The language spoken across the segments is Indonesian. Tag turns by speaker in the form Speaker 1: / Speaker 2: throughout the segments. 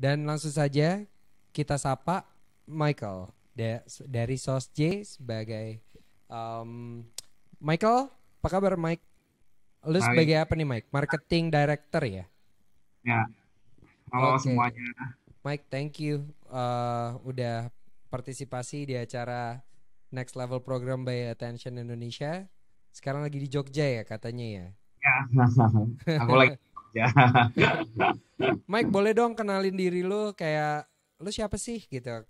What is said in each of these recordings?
Speaker 1: Dan langsung saja kita sapa Michael dari SOSJ sebagai um, Michael, apa kabar Mike? Lu
Speaker 2: Baik,
Speaker 1: sebagai apa nih Mike? Marketing Director ya?
Speaker 2: ya. Halo
Speaker 1: Oke,
Speaker 2: semuanya.
Speaker 1: Mike, thank you udah partisipasi di acara Next Level Program by Attention Indonesia. Sekarang lagi di Jogja ya katanya ya.
Speaker 2: Ya, aku lagi kerja.
Speaker 1: Mike, boleh dong kenalin diri lu kayak lu siapa sih gitu?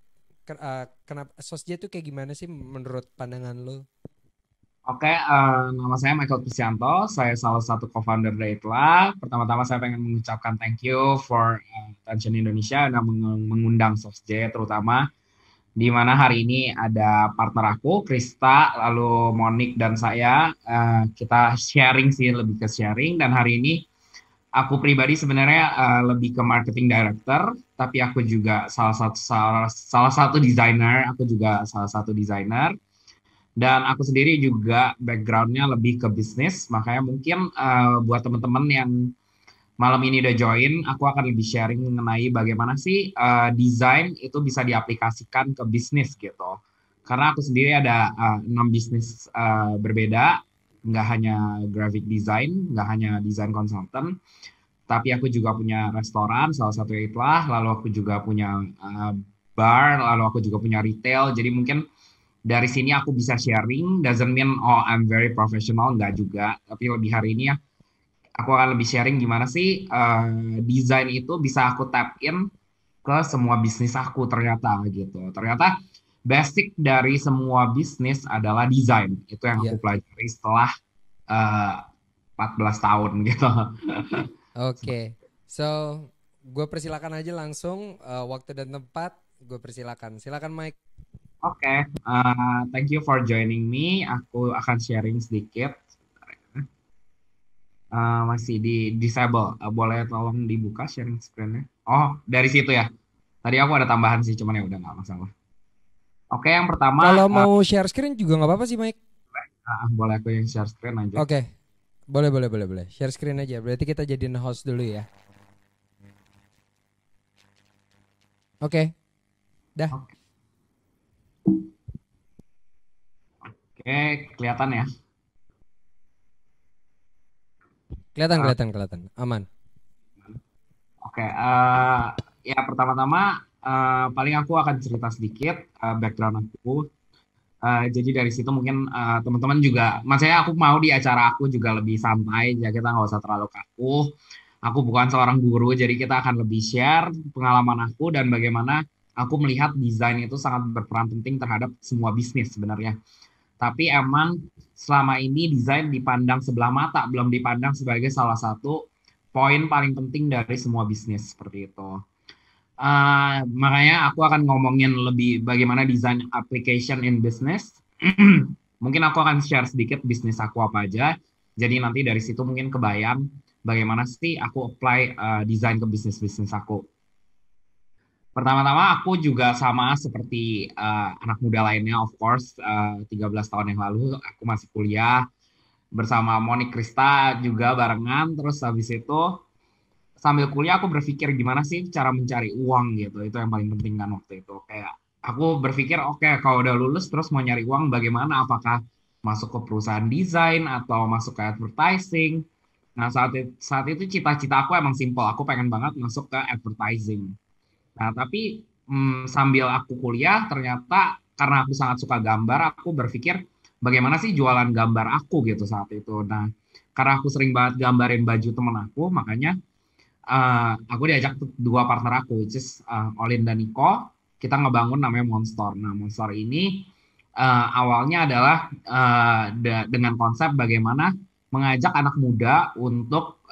Speaker 1: Kenapa Sosja tuh kayak gimana sih menurut pandangan lu?
Speaker 2: Oke, nama saya Michael Kristianto. Saya salah satu co-founder dari Itla. Pertama-tama saya pengen mengucapkan thank you for Attention Indonesia dan mengundang SOSJ terutama di mana hari ini ada partner aku, Krista, lalu Monik dan saya. Kita sharing sih, lebih ke sharing. Dan hari ini aku pribadi sebenarnya lebih ke marketing director, tapi aku juga salah satu desainer. Aku juga salah satu desainer. Dan aku sendiri juga backgroundnya lebih ke bisnis, makanya mungkin buat teman-teman yang malam ini udah join, aku akan lebih sharing mengenai bagaimana sih desain itu bisa diaplikasikan ke bisnis gitu. Karena aku sendiri ada 6 bisnis berbeda, nggak hanya graphic design, nggak hanya design consultant, tapi aku juga punya restoran, salah satu itulah, lalu aku juga punya bar, lalu aku juga punya retail. Jadi mungkin dari sini aku bisa sharing, doesn't mean oh I'm very professional, nggak juga. Tapi lebih hari ini ya, aku akan lebih sharing gimana sih desain itu bisa aku tap in ke semua bisnis aku ternyata gitu. Ternyata basic dari semua bisnis adalah desain. Itu yang aku
Speaker 1: Iya.
Speaker 2: pelajari setelah eh, 14 tahun gitu.
Speaker 1: Oke. So, gue persilakan aja langsung waktu dan tempat gue persilakan. Silakan Mike.
Speaker 2: Oke, thank you for joining me. Aku akan sharing sedikit. Masih di disable. Boleh tolong dibuka sharing screen-nya? Oh, dari situ ya. Tadi aku ada tambahan sih, cuman ya udah nggak masalah. Oke, yang pertama,
Speaker 1: Kalau mau share screen juga nggak apa-apa sih Mike.
Speaker 2: boleh aku yang share screen aja.
Speaker 1: Oke. Boleh, boleh, boleh, boleh. Share screen aja. Berarti kita jadiin host dulu ya. Oke. Dah.
Speaker 2: Oke, oke, kelihatan ya.
Speaker 1: Kelihatan,
Speaker 2: Eh,
Speaker 1: kelihatan, kelihatan. Aman.
Speaker 2: oke, ya pertama-tama paling aku akan cerita sedikit background aku. Jadi dari situ mungkin teman-teman juga, maksudnya aku mau di acara aku juga lebih santai, ya kita nggak usah terlalu kaku. Aku bukan seorang guru, jadi kita akan lebih share pengalaman aku dan bagaimana aku melihat desain itu sangat berperan penting terhadap semua bisnis sebenarnya. Tapi emang selama ini desain dipandang sebelah mata, belum dipandang sebagai salah satu poin paling penting dari semua bisnis seperti itu. Makanya aku akan ngomongin lebih bagaimana desain application in business. Mungkin aku akan share sedikit bisnis aku apa aja. Jadi nanti dari situ mungkin kebayang bagaimana sih aku apply desain ke bisnis-bisnis aku. Pertama-tama aku juga sama seperti anak muda lainnya, of course, 13 tahun yang lalu aku masih kuliah bersama Monik Krista juga barengan. Terus habis itu sambil kuliah aku berpikir gimana sih cara mencari uang gitu. Itu yang paling penting kan waktu itu. Kayak aku berpikir oke, kalau udah lulus terus mau nyari uang bagaimana? Apakah masuk ke perusahaan desain atau masuk ke advertising? Nah, saat itu cita-cita aku emang simple. Aku pengen banget masuk ke advertising. Nah, tapi sambil aku kuliah, ternyata karena aku sangat suka gambar, aku berpikir bagaimana sih jualan gambar aku gitu saat itu. Nah, karena aku sering banget gambarin baju temen aku, makanya aku diajak dua partner aku, which is Olin dan Niko. Kita ngebangun namanya Monster. Nah, Monster ini awalnya adalah dengan konsep bagaimana mengajak anak muda untuk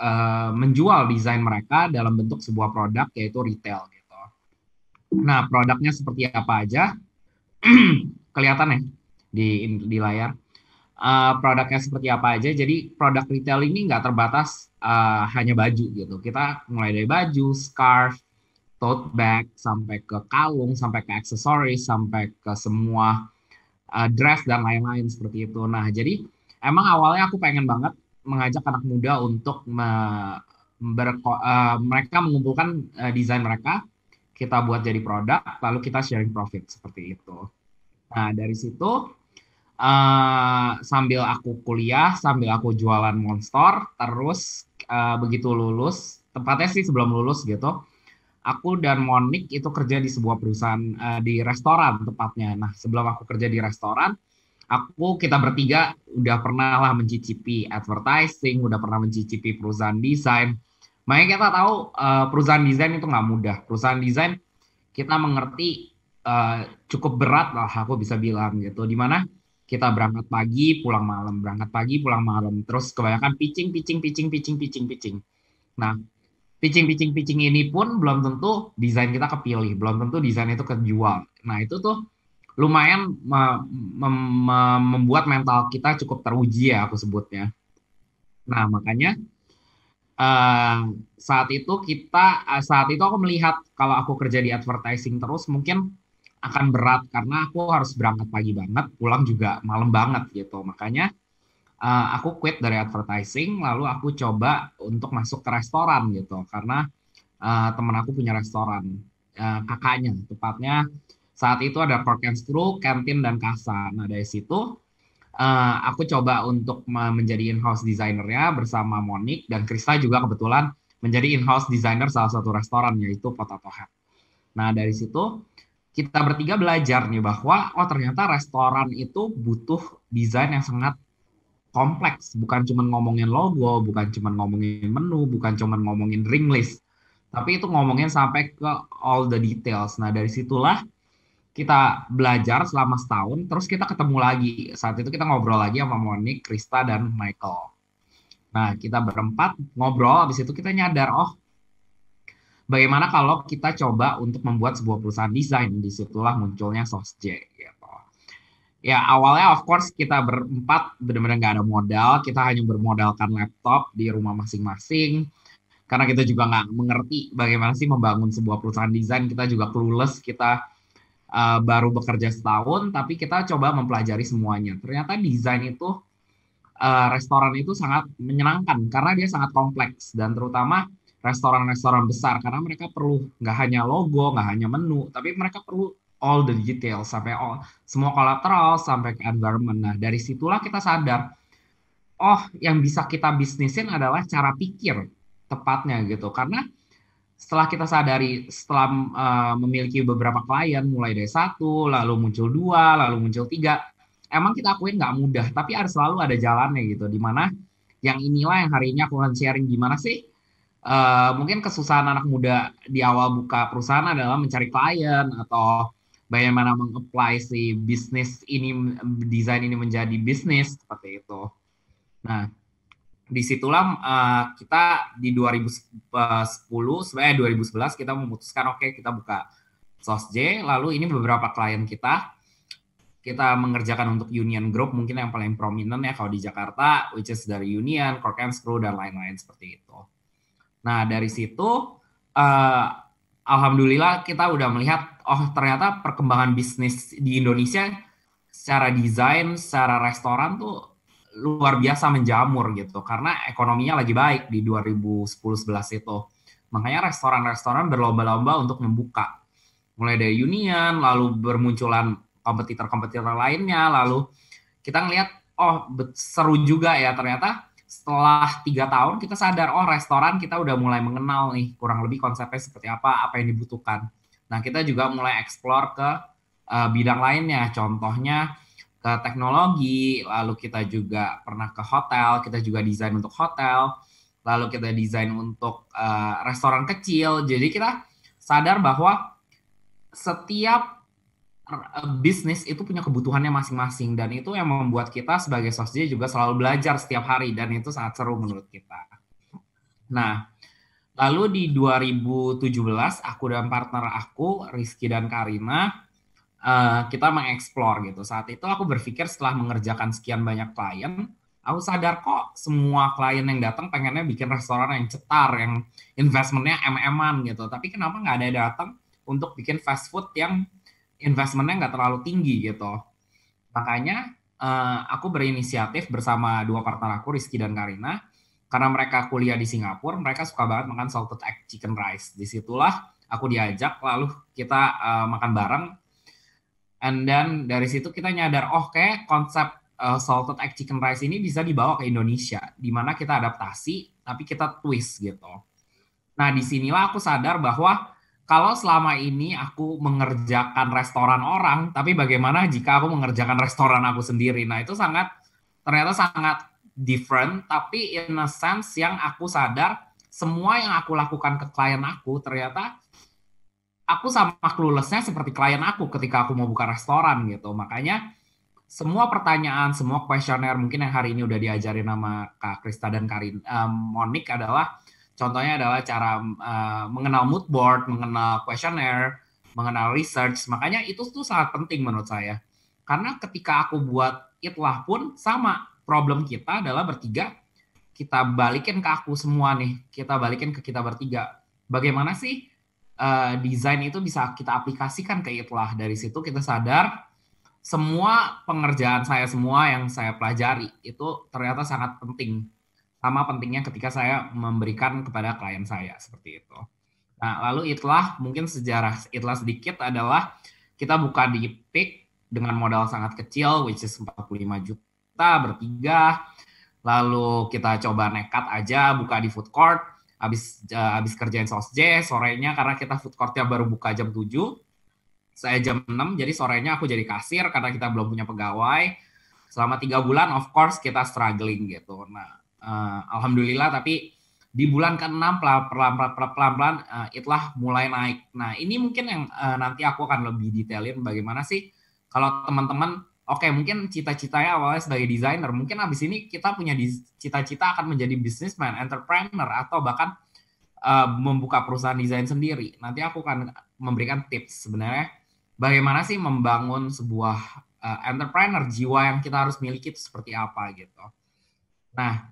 Speaker 2: menjual desain mereka dalam bentuk sebuah produk, yaitu retail gitu. Nah, produknya seperti apa aja? Kelihatan ya di layar. Produknya seperti apa aja. Jadi produk retail ini nggak terbatas hanya baju gitu. Kita mulai dari baju, scarf, tote bag, sampai ke kalung, sampai ke aksesoris, sampai ke semua dress dan lain-lain seperti itu. Nah, jadi emang awalnya aku pengen banget mengajak anak muda untuk mereka mengumpulkan desain mereka kita buat jadi produk, lalu kita sharing profit seperti itu. Nah, dari situ sambil aku kuliah, sambil aku jualan Monster, terus begitu lulus, tepatnya sih sebelum lulus gitu, aku dan Monik itu kerja di sebuah perusahaan di restoran tepatnya. Nah, sebelum aku kerja di restoran, kita bertiga udah pernah lah mencicipi advertising, udah pernah mencicipi perusahaan desain. Makanya kita tahu perusahaan desain itu nggak mudah. Perusahaan desain kita mengerti cukup berat lah, aku bisa bilang gitu. Dimana kita berangkat pagi, pulang malam, berangkat pagi, pulang malam. Terus kebanyakan pitching, pitching, pitching, pitching, pitching, pitching. Nah, pitching ini pun belum tentu desain kita kepilih, belum tentu desain itu kejual. Nah, itu tuh lumayan membuat mental kita cukup teruji ya aku sebutnya. Nah, makanya eh, saat itu aku melihat kalau aku kerja di advertising terus mungkin akan berat karena aku harus berangkat pagi banget, pulang juga malam banget gitu. Makanya aku quit dari advertising, lalu aku coba untuk masuk ke restoran gitu karena temen aku punya restoran, kakaknya tepatnya saat itu ada Cork and Screw, kantin dan kasa. Nah dari situ aku coba untuk menjadi in-house designernya bersama Monik dan Krista juga kebetulan menjadi in-house designer salah satu restoran yaitu Potato Head. Nah dari situ kita bertiga belajar nih bahwa oh ternyata restoran itu butuh desain yang sangat kompleks, bukan cuma ngomongin logo, bukan cuma ngomongin menu, bukan cuma ngomongin ring list, tapi itu ngomongin sampai ke all the details. Nah, dari situlah kita belajar selama setahun, terus kita ketemu lagi. Saat itu kita ngobrol lagi sama Monik, Krista, dan Michael. Nah, kita berempat ngobrol, habis itu kita nyadar, oh, bagaimana kalau kita coba untuk membuat sebuah perusahaan desain. Disitulah munculnya SosJ. Gitu. Ya, awalnya of course kita berempat benar-benar nggak ada modal, kita hanya bermodalkan laptop di rumah masing-masing, karena kita juga nggak mengerti bagaimana sih membangun sebuah perusahaan desain, kita juga clueless, kita baru bekerja setahun, tapi kita coba mempelajari semuanya. Ternyata desain itu, restoran itu sangat menyenangkan karena dia sangat kompleks dan terutama restoran-restoran besar karena mereka perlu nggak hanya logo, nggak hanya menu, tapi mereka perlu all the details sampai semua kolateral sampai ke environment. Nah dari situlah kita sadar, oh yang bisa kita bisnisin adalah cara pikir tepatnya gitu. Karena setelah kita sadari, setelah memiliki beberapa klien, mulai dari satu, lalu muncul dua, lalu muncul tiga, emang kita akuin nggak mudah, tapi selalu ada jalannya gitu. Dimana yang inilah yang hari ini aku akan sharing gimana sih mungkin kesusahan anak muda di awal buka perusahaan adalah mencari klien atau bagaimana meng-apply si bisnis ini, desain ini menjadi bisnis seperti itu. Nah, disitulah kita di 2011 kita memutuskan oke, kita buka SosJ, lalu ini beberapa klien kita mengerjakan untuk Union Group, mungkin yang paling prominent ya kalau di Jakarta, which is dari Union, Cork and Screw, dan lain-lain seperti itu. Nah, dari situ alhamdulillah kita udah melihat, oh ternyata perkembangan bisnis di Indonesia secara desain, secara restoran tuh luar biasa menjamur gitu. Karena ekonominya lagi baik di 2010-11 itu. Makanya restoran-restoran berlomba-lomba untuk membuka. Mulai dari Union, lalu bermunculan kompetitor-kompetitor lainnya, lalu kita ngelihat, oh seru juga ya ternyata setelah 3 tahun kita sadar, oh restoran kita udah mulai mengenal nih kurang lebih konsepnya seperti apa yang dibutuhkan. Nah kita juga mulai explore ke bidang lainnya, contohnya ke teknologi, lalu kita juga pernah ke hotel, kita juga desain untuk hotel, lalu kita desain untuk restoran kecil. Jadi kita sadar bahwa setiap bisnis itu punya kebutuhannya masing-masing dan itu yang membuat kita sebagai SosJ juga selalu belajar setiap hari dan itu sangat seru menurut kita. Nah, lalu di 2017 aku dan partner aku Rizky dan Karina kita mengeksplor gitu. Saat itu aku berpikir setelah mengerjakan sekian banyak klien, aku sadar kok semua klien yang datang pengennya bikin restoran yang cetar, yang investmentnya MM-an gitu. Tapi kenapa nggak ada yang datang untuk bikin fast food yang investmentnya nggak terlalu tinggi gitu. Makanya aku berinisiatif bersama dua partner aku, Rizky dan Karina, karena mereka kuliah di Singapura, mereka suka banget makan salted egg chicken rice. Disitulah aku diajak, lalu kita makan bareng. And then dari situ kita nyadar, oh kayak konsep salted egg chicken rice ini bisa dibawa ke Indonesia, di mana kita adaptasi, tapi kita twist gitu. Nah, disinilah aku sadar bahwa kalau selama ini aku mengerjakan restoran orang, tapi bagaimana jika aku mengerjakan restoran aku sendiri? Nah, itu ternyata sangat different, tapi in a sense yang aku sadar, semua yang aku lakukan ke klien aku, ternyata aku sama clueless-nya seperti klien aku ketika aku mau buka restoran gitu. Makanya semua pertanyaan, semua kuesioner mungkin yang hari ini udah diajarin sama Kak Krista dan Karin, Monik adalah contohnya adalah cara mengenal mood board, mengenal kuesioner, mengenal research. Makanya itu tuh sangat penting menurut saya. Karena ketika aku buat itlah pun sama, problem kita adalah bertiga, kita balikin ke aku semua nih, kita balikin ke kita bertiga. Bagaimana sih desain itu bisa kita aplikasikan ke itlah? Dari situ kita sadar semua pengerjaan saya semua yang saya pelajari itu ternyata sangat penting. Sama pentingnya ketika saya memberikan kepada klien saya seperti itu. Nah, lalu itlah mungkin sejarah itlah sedikit adalah kita buka di Peak dengan modal sangat kecil which is 45 juta bertiga. Lalu kita coba nekat aja buka di food court. Habis kerjain Sosj sorenya karena kita food courtnya baru buka jam 7. Saya jam 6, jadi sorenya aku jadi kasir karena kita belum punya pegawai. Selama 3 bulan, of course, kita struggling gitu. Nah, alhamdulillah, tapi di bulan ke-6 pelan-pelan itlah mulai naik. Nah, ini mungkin yang nanti aku akan lebih detailin bagaimana sih kalau teman-teman, oke, mungkin cita-citanya awalnya sebagai desainer, mungkin habis ini kita punya cita-cita akan menjadi businessman, entrepreneur, atau bahkan membuka perusahaan desain sendiri. Nanti aku akan memberikan tips sebenarnya bagaimana sih membangun sebuah entrepreneur, jiwa yang kita harus miliki itu seperti apa gitu. Nah,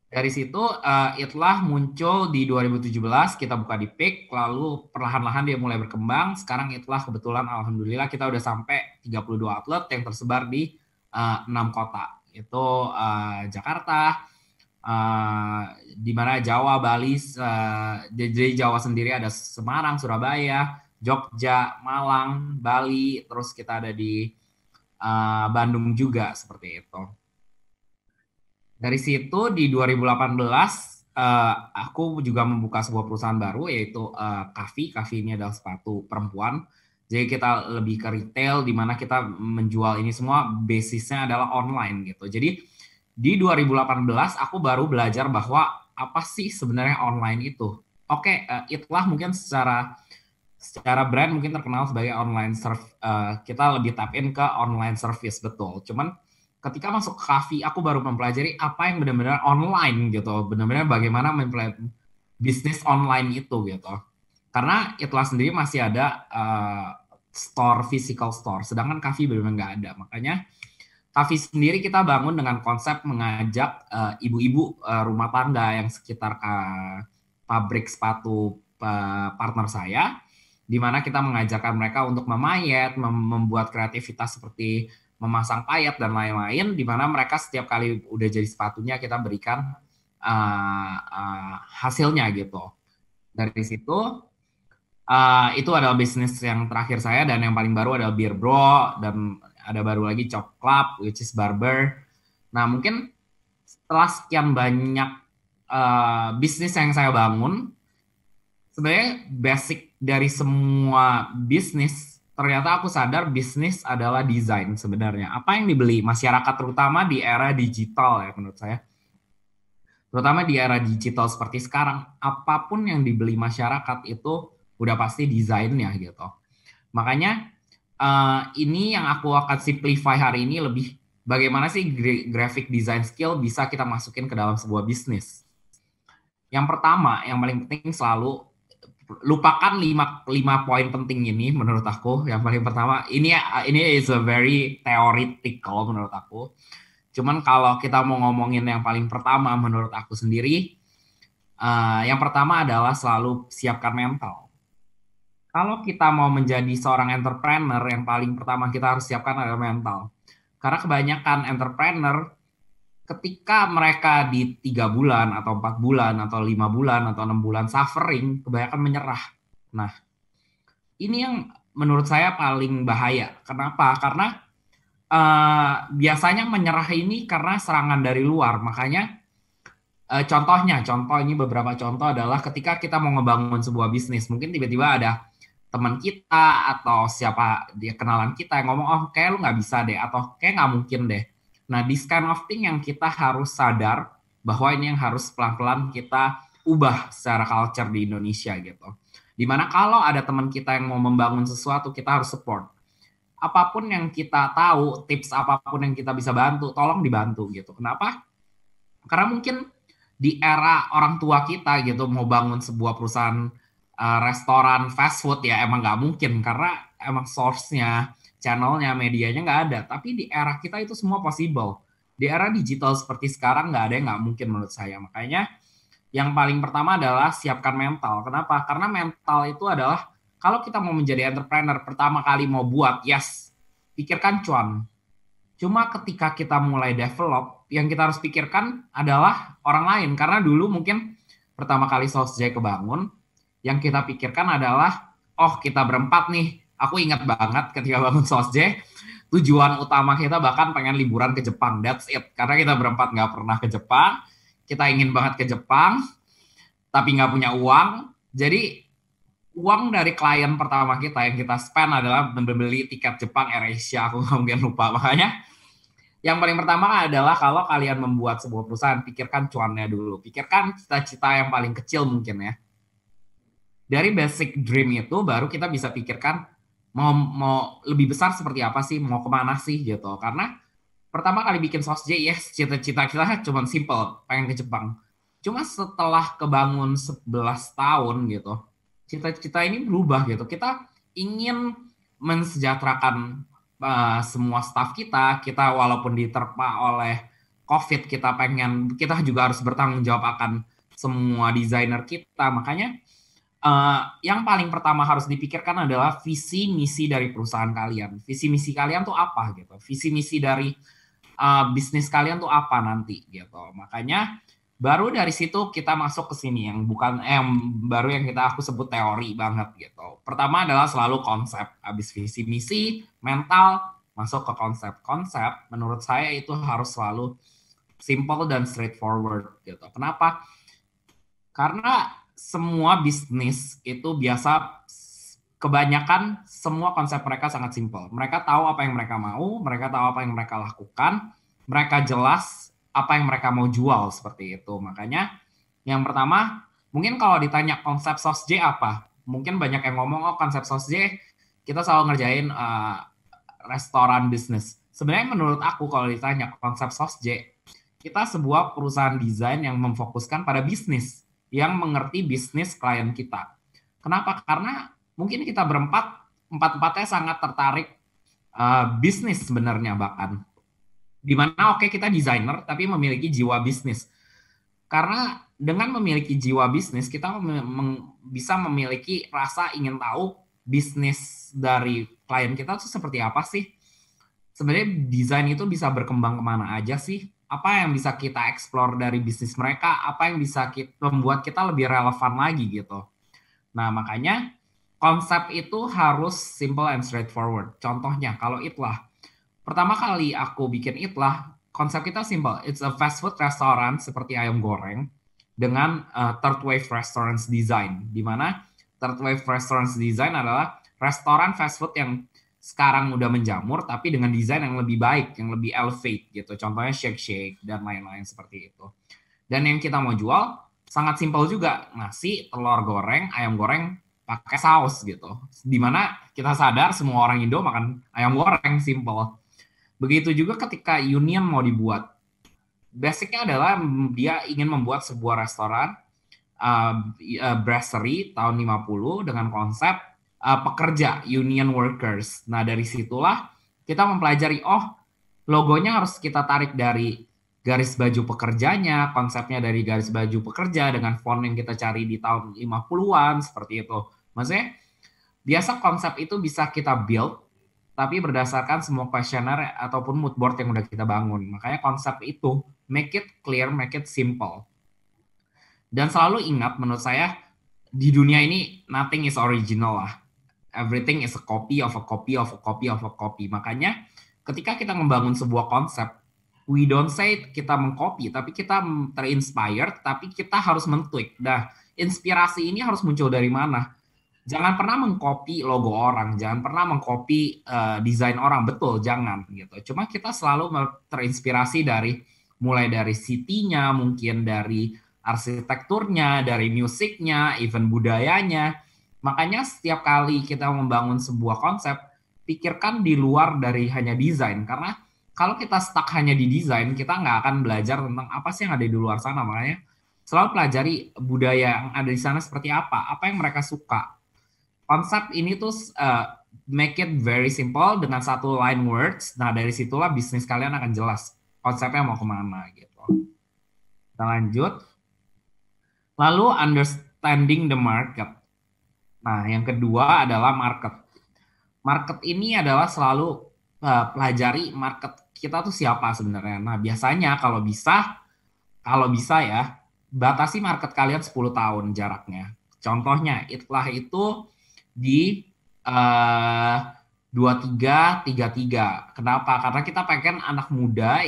Speaker 2: dari situ itlah muncul di 2017, kita buka di Peak, lalu perlahan-lahan dia mulai berkembang. Sekarang itlah kebetulan alhamdulillah kita udah sampai 32 outlet yang tersebar di 6 kota. Itu Jakarta, di mana Jawa, Bali, jadi Jawa sendiri ada Semarang, Surabaya, Jogja, Malang, Bali, terus kita ada di Bandung juga seperti itu. Dari situ di 2018 aku juga membuka sebuah perusahaan baru yaitu Kavi. Kavi ini adalah sepatu perempuan. Jadi kita lebih ke retail di mana kita menjual ini semua basisnya adalah online gitu. Jadi di 2018 aku baru belajar bahwa apa sih sebenarnya online itu. Oke, itlah mungkin secara brand mungkin terkenal sebagai online kita lebih tap in ke online service betul. Cuman ketika masuk ke Kavi aku baru mempelajari apa yang benar-benar online gitu. Benar-benar bagaimana bisnis online itu gitu. Karena itlah sendiri masih ada physical store. Sedangkan Kavi benar-benar nggak ada. Makanya Kavi sendiri kita bangun dengan konsep mengajak ibu-ibu rumah tangga yang sekitar pabrik sepatu partner saya, di mana kita mengajarkan mereka untuk memayat, membuat kreativitas seperti memasang payet dan lain-lain, di mana mereka setiap kali udah jadi sepatunya kita berikan hasilnya gitu. Dari situ itu adalah bisnis yang terakhir saya, dan yang paling baru adalah Beer Bro, dan ada baru lagi Chop Club, which is barber. Nah mungkin setelah sekian banyak bisnis yang saya bangun, sebenarnya basic dari semua bisnis, ternyata aku sadar bisnis adalah desain sebenarnya. Apa yang dibeli masyarakat terutama di era digital ya menurut saya. Terutama di era digital seperti sekarang, apapun yang dibeli masyarakat itu udah pasti desainnya gitu. Makanya ini yang aku akan simplify hari ini lebih bagaimana sih graphic design skill bisa kita masukin ke dalam sebuah bisnis. Yang pertama, yang paling penting selalu lupakan 5 poin penting ini menurut aku. Yang paling pertama, ini is a very theoretical menurut aku. Cuman kalau kita mau ngomongin yang paling pertama menurut aku sendiri, yang pertama adalah selalu siapkan mental. Kalau kita mau menjadi seorang entrepreneur, yang paling pertama kita harus siapkan adalah mental. Karena kebanyakan entrepreneur ketika mereka di 3 bulan atau 4 bulan atau 5 bulan atau 6 bulan suffering, kebanyakan menyerah. Nah, ini yang menurut saya paling bahaya. Kenapa? Karena biasanya menyerah ini karena serangan dari luar. Makanya contoh ini beberapa contoh adalah ketika kita mau ngebangun sebuah bisnis, mungkin tiba-tiba ada teman kita atau siapa dia kenalan kita yang ngomong, oh kayak lu nggak bisa deh, atau kayak nggak mungkin deh. Nah, this kind of thing yang kita harus sadar bahwa ini yang harus pelan-pelan kita ubah secara culture di Indonesia gitu. Dimana kalau ada teman kita yang mau membangun sesuatu, kita harus support. Apapun yang kita tahu, tips apapun yang kita bisa bantu, tolong dibantu gitu. Kenapa? Karena mungkin di era orang tua kita gitu mau bangun sebuah perusahaan restoran fast food ya emang nggak mungkin karena emang source-nya, channelnya, medianya nggak ada. Tapi di era kita itu semua possible. Di era digital seperti sekarang nggak ada yang nggak mungkin menurut saya. Makanya yang paling pertama adalah siapkan mental. Kenapa? Karena mental itu adalah kalau kita mau menjadi entrepreneur pertama kali mau buat, yes, pikirkan cuan. Cuma ketika kita mulai develop, yang kita harus pikirkan adalah orang lain. Karena dulu mungkin pertama kali Sosj kebangun, yang kita pikirkan adalah, oh kita berempat nih. Aku ingat banget ketika bangun Sosj, tujuan utama kita bahkan pengen liburan ke Jepang. That's it. Karena kita berempat nggak pernah ke Jepang. Kita ingin banget ke Jepang, tapi nggak punya uang. Jadi uang dari klien pertama kita yang kita spend adalah membeli tiket Jepang AirAsia. Aku mungkin lupa. Makanya yang paling pertama adalah kalau kalian membuat sebuah perusahaan, pikirkan cuannya dulu. Pikirkan cita-cita yang paling kecil mungkin ya. Dari basic dream itu baru kita bisa pikirkan mau lebih besar seperti apa sih, mau kemana sih gitu. Karena pertama kali bikin Sosj, yes, cita-cita kita cuma simple, pengen ke Jepang. Cuma setelah kebangun 11 tahun gitu, cita-cita ini berubah gitu. Kita ingin mensejahterakan semua staff kita walaupun diterpa oleh COVID, kita juga harus bertanggung jawab akan semua desainer kita. Makanya yang paling pertama harus dipikirkan adalah visi misi dari perusahaan kalian. Visi misi kalian tuh apa gitu? Visi misi dari bisnis kalian tuh apa nanti gitu. Makanya baru dari situ kita masuk ke sini yang bukan baru yang aku sebut teori banget gitu. Pertama adalah selalu konsep, habis visi misi, mental, masuk ke konsep. Konsep menurut saya itu harus selalu simple dan straightforward gitu. Kenapa? Karena semua bisnis itu biasa kebanyakan semua konsep mereka sangat simple. Mereka tahu apa yang mereka mau, mereka tahu apa yang mereka lakukan, mereka jelas apa yang mereka mau jual seperti itu. Makanya yang pertama, mungkin kalau ditanya konsep Sosj apa? Mungkin banyak yang ngomong, oh konsep Sosj kita selalu ngerjain restoran bisnis. Sebenarnya menurut aku kalau ditanya konsep Sosj, kita sebuah perusahaan desain yang memfokuskan pada bisnis, yang mengerti bisnis klien kita. Kenapa? Karena mungkin kita empat-empatnya sangat tertarik bisnis sebenarnya bahkan. Dimana oke kita desainer tapi memiliki jiwa bisnis. Karena dengan memiliki jiwa bisnis kita bisa memiliki rasa ingin tahu bisnis dari klien kita itu seperti apa sih. Sebenarnya desain itu bisa berkembang kemana aja sih. Apa yang bisa kita explore dari bisnis mereka, apa yang bisa membuat kita lebih relevan lagi gitu. Nah makanya konsep itu harus simple and straightforward. Contohnya kalau Itlah, pertama kali aku bikin Itlah, konsep kita simple. It's a fast food restaurant seperti ayam goreng dengan third wave restaurants design. Di mana third wave restaurants design adalah restoran fast food yang sekarang udah menjamur tapi dengan desain yang lebih baik, yang lebih elevate gitu. Contohnya shake dan lain-lain seperti itu. Dan yang kita mau jual sangat simpel juga, nasi, telur goreng, ayam goreng pakai saus gitu. Dimana kita sadar semua orang Indo makan ayam goreng simple. Begitu juga ketika Union mau dibuat. Basicnya adalah dia ingin membuat sebuah restoran brasserie tahun 50 dengan konsep pekerja, union workers. Nah dari situlah kita mempelajari, oh logonya harus kita tarik dari garis baju pekerjanya, konsepnya dari garis baju pekerja dengan font yang kita cari di tahun 50-an, seperti itu. Maksudnya, biasa konsep itu bisa kita build, tapi berdasarkan semua kuesioner ataupun mood board yang udah kita bangun. Makanya konsep itu, make it clear, make it simple. Dan selalu ingat, menurut saya, di dunia ini, nothing is original lah. everything is a copy of a copy of a copy of a copy. Makanya ketika kita membangun sebuah konsep, we don't say kita mengcopy, tapi kita terinspired, tapi kita harus men-tweak. Nah, inspirasi ini harus muncul dari mana? Jangan pernah mengcopy logo orang, jangan pernah mengcopy desain orang, betul, jangan gitu. Cuma kita selalu terinspirasi dari mulai dari city-nya, mungkin dari arsitekturnya, dari musiknya, even budayanya. Makanya setiap kali kita membangun sebuah konsep, pikirkan di luar dari hanya desain, karena kalau kita stuck hanya di desain, kita nggak akan belajar tentang apa sih yang ada di luar sana. Makanya selalu pelajari budaya yang ada di sana seperti apa yang mereka suka. Konsep ini tuh make it very simple dengan satu line words. Nah, dari situlah bisnis kalian akan jelas konsepnya mau kemana gitu. Kita lanjut. Lalu understanding the market. Nah, yang kedua adalah market. Market ini adalah selalu pelajari market kita tuh siapa sebenarnya. Nah, biasanya kalau bisa ya, batasi market kalian 10 tahun jaraknya. Contohnya, Itlah itu di 2333. Kenapa? Karena kita pengen anak muda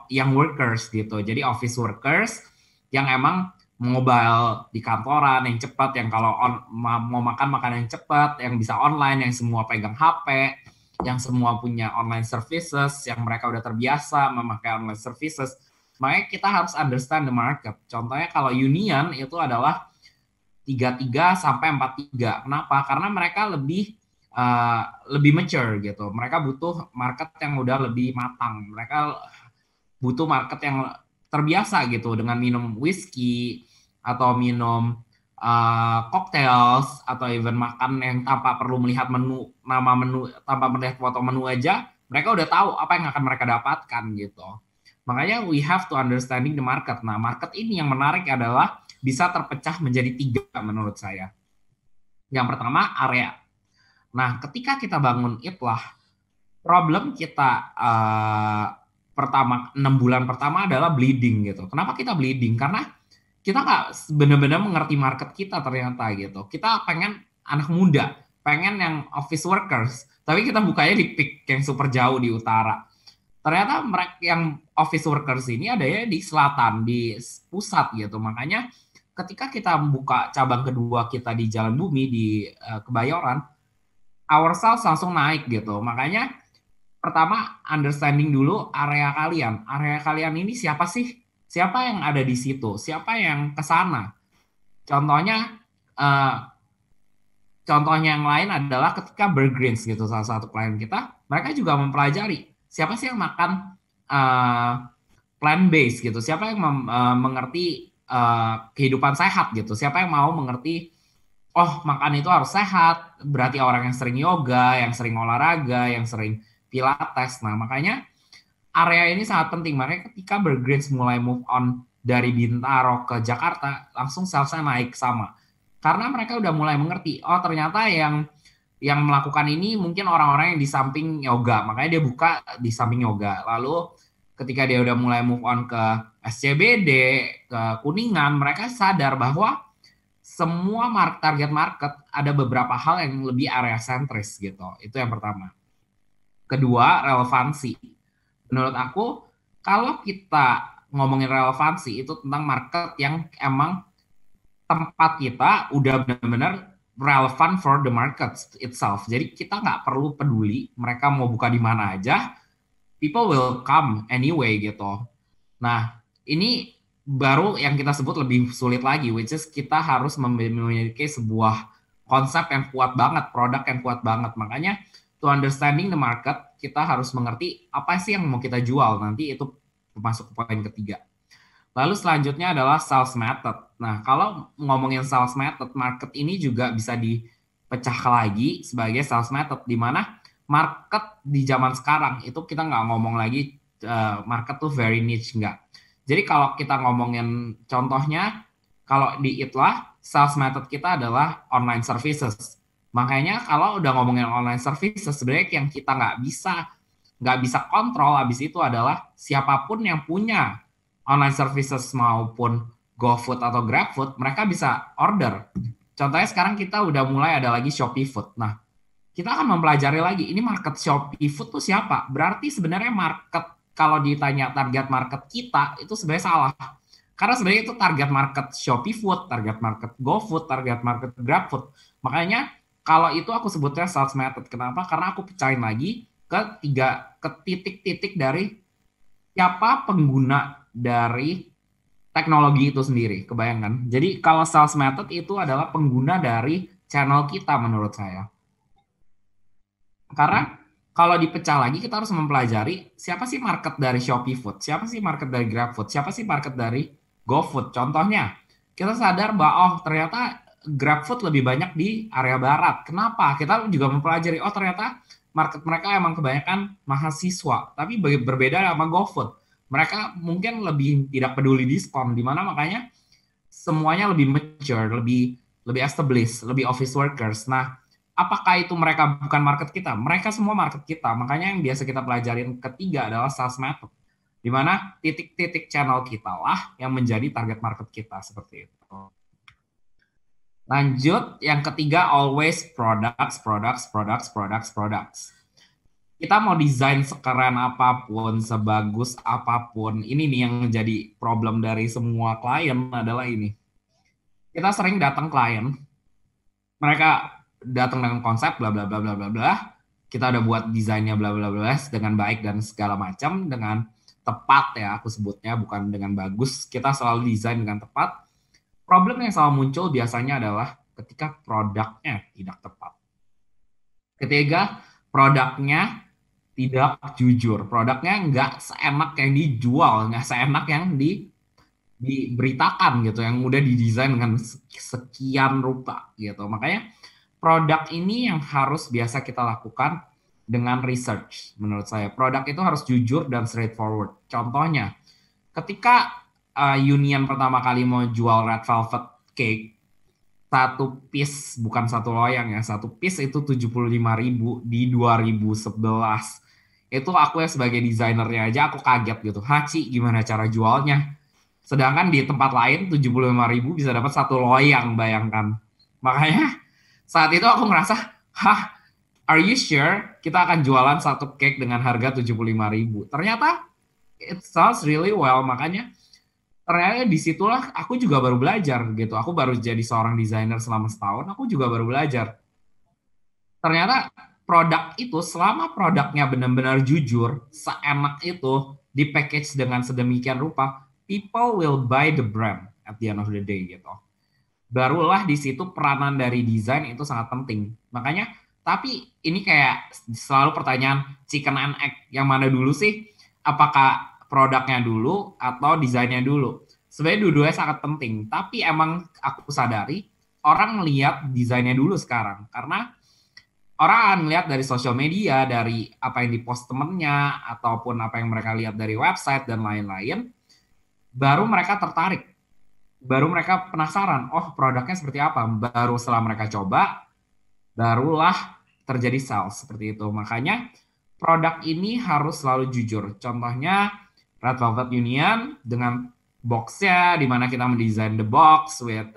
Speaker 2: yang workers gitu. Jadi office workers yang emang mobile di kantoran yang cepat, yang kalau mau makan yang cepat, yang bisa online, yang semua pegang HP, yang semua punya online services, yang mereka udah terbiasa memakai online services. Makanya kita harus understand the market. Contohnya kalau Union itu adalah 33 sampai 43. Kenapa? Karena mereka lebih mature gitu. Mereka butuh market yang udah lebih matang. Mereka butuh market yang terbiasa gitu dengan minum whisky atau minum cocktails atau even makan yang tanpa perlu melihat nama menu, tanpa melihat foto menu aja, mereka udah tahu apa yang akan mereka dapatkan gitu. Makanya we have to understanding the market. Nah, market ini yang menarik adalah bisa terpecah menjadi 3 menurut saya. Yang pertama, area. Nah, ketika kita bangun Itlah, problem kita 6 bulan pertama adalah bleeding gitu. Kenapa kita bleeding? Karena kita nggak benar-benar mengerti market kita ternyata gitu. Kita pengen anak muda, pengen yang office workers, tapi kita bukanya di peak yang super jauh di utara. Ternyata mereka yang office workers ini adanya di selatan, di pusat gitu. Makanya ketika kita buka cabang kedua kita di Jalan Bumi di Kebayoran, our sales langsung naik gitu. Makanya pertama understanding dulu area kalian. Area kalian ini siapa sih? Siapa yang ada di situ? Siapa yang ke sana? Contohnya yang lain adalah ketika Burgreens gitu, salah satu klien kita, mereka juga mempelajari siapa sih yang makan plant based gitu. Siapa yang mengerti kehidupan sehat gitu. Siapa yang mau mengerti, oh makan itu harus sehat, berarti orang yang sering yoga, yang sering olahraga, yang sering pilates. Nah, makanya area ini sangat penting. Makanya ketika Burgreens mulai move on dari Bintaro ke Jakarta, langsung salesnya naik sama. Karena mereka udah mulai mengerti, oh ternyata yang melakukan ini mungkin orang-orang yang di samping yoga. Makanya dia buka di samping yoga. Lalu ketika dia udah mulai move on ke SCBD, ke Kuningan, mereka sadar bahwa semua target market ada beberapa hal yang lebih area sentris gitu. Itu yang pertama. Kedua, relevansi. Menurut aku, kalau kita ngomongin relevansi, itu tentang market yang emang tempat kita udah benar-benar relevan for the market itself. Jadi kita nggak perlu peduli mereka mau buka di mana aja, people will come anyway gitu. Nah, ini baru yang kita sebut lebih sulit lagi, which is kita harus memiliki sebuah konsep yang kuat banget, produk yang kuat banget. Makanya to understanding the market, kita harus mengerti apa sih yang mau kita jual. Nanti itu masuk ke poin ketiga. Lalu selanjutnya adalah sales method. Nah, kalau ngomongin sales method, market ini juga bisa dipecah lagi sebagai sales method, di mana market di zaman sekarang itu kita nggak ngomong lagi market tuh very niche, nggak. Jadi kalau kita ngomongin contohnya, kalau di Itlah, sales method kita adalah online services. Makanya kalau udah ngomongin online services, sebenarnya yang kita nggak bisa kontrol abis itu adalah siapapun yang punya online services maupun GoFood atau GrabFood, mereka bisa order. Contohnya sekarang kita udah mulai ada lagi Shopee Food. Nah, kita akan mempelajari lagi, ini market Shopee Food tuh siapa? Berarti sebenarnya market, kalau ditanya target market kita, itu sebenarnya salah. Karena sebenarnya itu target market Shopee Food, target market GoFood, target market GrabFood. Makanya kalau itu aku sebutnya sales method. Kenapa? Karena aku pecahin lagi ke titik-titik dari siapa pengguna dari teknologi itu sendiri. Kebayangkan? Jadi kalau sales method itu adalah pengguna dari channel kita menurut saya. Karena kalau dipecah lagi kita harus mempelajari siapa sih market dari Shopee Food, siapa sih market dari GrabFood, siapa sih market dari GoFood. Contohnya, kita sadar bahwa oh ternyata GrabFood lebih banyak di area barat. Kenapa? Kita juga mempelajari oh ternyata market mereka emang kebanyakan mahasiswa, tapi berbeda sama GoFood. Mereka mungkin lebih tidak peduli diskon, di mana makanya semuanya lebih mature, lebih lebih established, lebih office workers. Nah, apakah itu mereka bukan market kita? Mereka semua market kita. Makanya yang biasa kita pelajarin ketiga adalah sales method. Di mana titik-titik channel kita lah yang menjadi target market kita seperti itu. Lanjut, yang ketiga always products, products, products, products, products. Kita mau desain sekeren apapun, sebagus apapun, ini nih yang menjadi problem dari semua klien adalah ini. Kita sering datang klien, mereka datang dengan konsep bla bla bla bla bla bla. Kita udah buat desainnya bla bla bla dengan baik dan segala macam dengan tepat ya aku sebutnya bukan dengan bagus. Kita selalu desain dengan tepat. Problem yang selalu muncul biasanya adalah ketika produknya tidak tepat. Ketiga, produknya tidak jujur. Produknya nggak seenak yang dijual, nggak seenak yang diberitakan gitu, yang udah didesain dengan sekian rupa gitu. Makanya produk ini yang harus biasa kita lakukan dengan research. Menurut saya, produk itu harus jujur dan straightforward. Contohnya, ketika Union pertama kali mau jual red velvet cake, satu piece, bukan satu loyang ya, satu piece itu 75.000 di 2011. Itu aku ya sebagai desainernya aja aku kaget gitu. Haci, gimana cara jualnya? Sedangkan di tempat lain 75.000 bisa dapat satu loyang, bayangkan. Makanya saat itu aku ngerasa, hah, are you sure kita akan jualan satu cake dengan harga 75.000? Ternyata it sounds really well, makanya ternyata disitulah aku juga baru belajar gitu. Aku baru jadi seorang desainer selama setahun, aku juga baru belajar. Ternyata produk itu selama produknya benar-benar jujur, seenak itu, di package dengan sedemikian rupa, people will buy the brand at the end of the day gitu. Barulah di situ peranan dari desain itu sangat penting. Makanya, tapi ini kayak selalu pertanyaan chicken and egg, yang mana dulu sih? Apakah produknya dulu atau desainnya dulu? Sebenarnya dua-duanya sangat penting, tapi emang aku sadari orang melihat desainnya dulu sekarang, karena orang akan lihat dari sosial media, dari apa yang dipost temennya, ataupun apa yang mereka lihat dari website dan lain-lain, baru mereka tertarik. Baru mereka penasaran, oh produknya seperti apa. Baru setelah mereka coba, barulah terjadi sales seperti itu. Makanya produk ini harus selalu jujur. Contohnya Red Velvet Union dengan boxnya, di mana kita mendesain the box with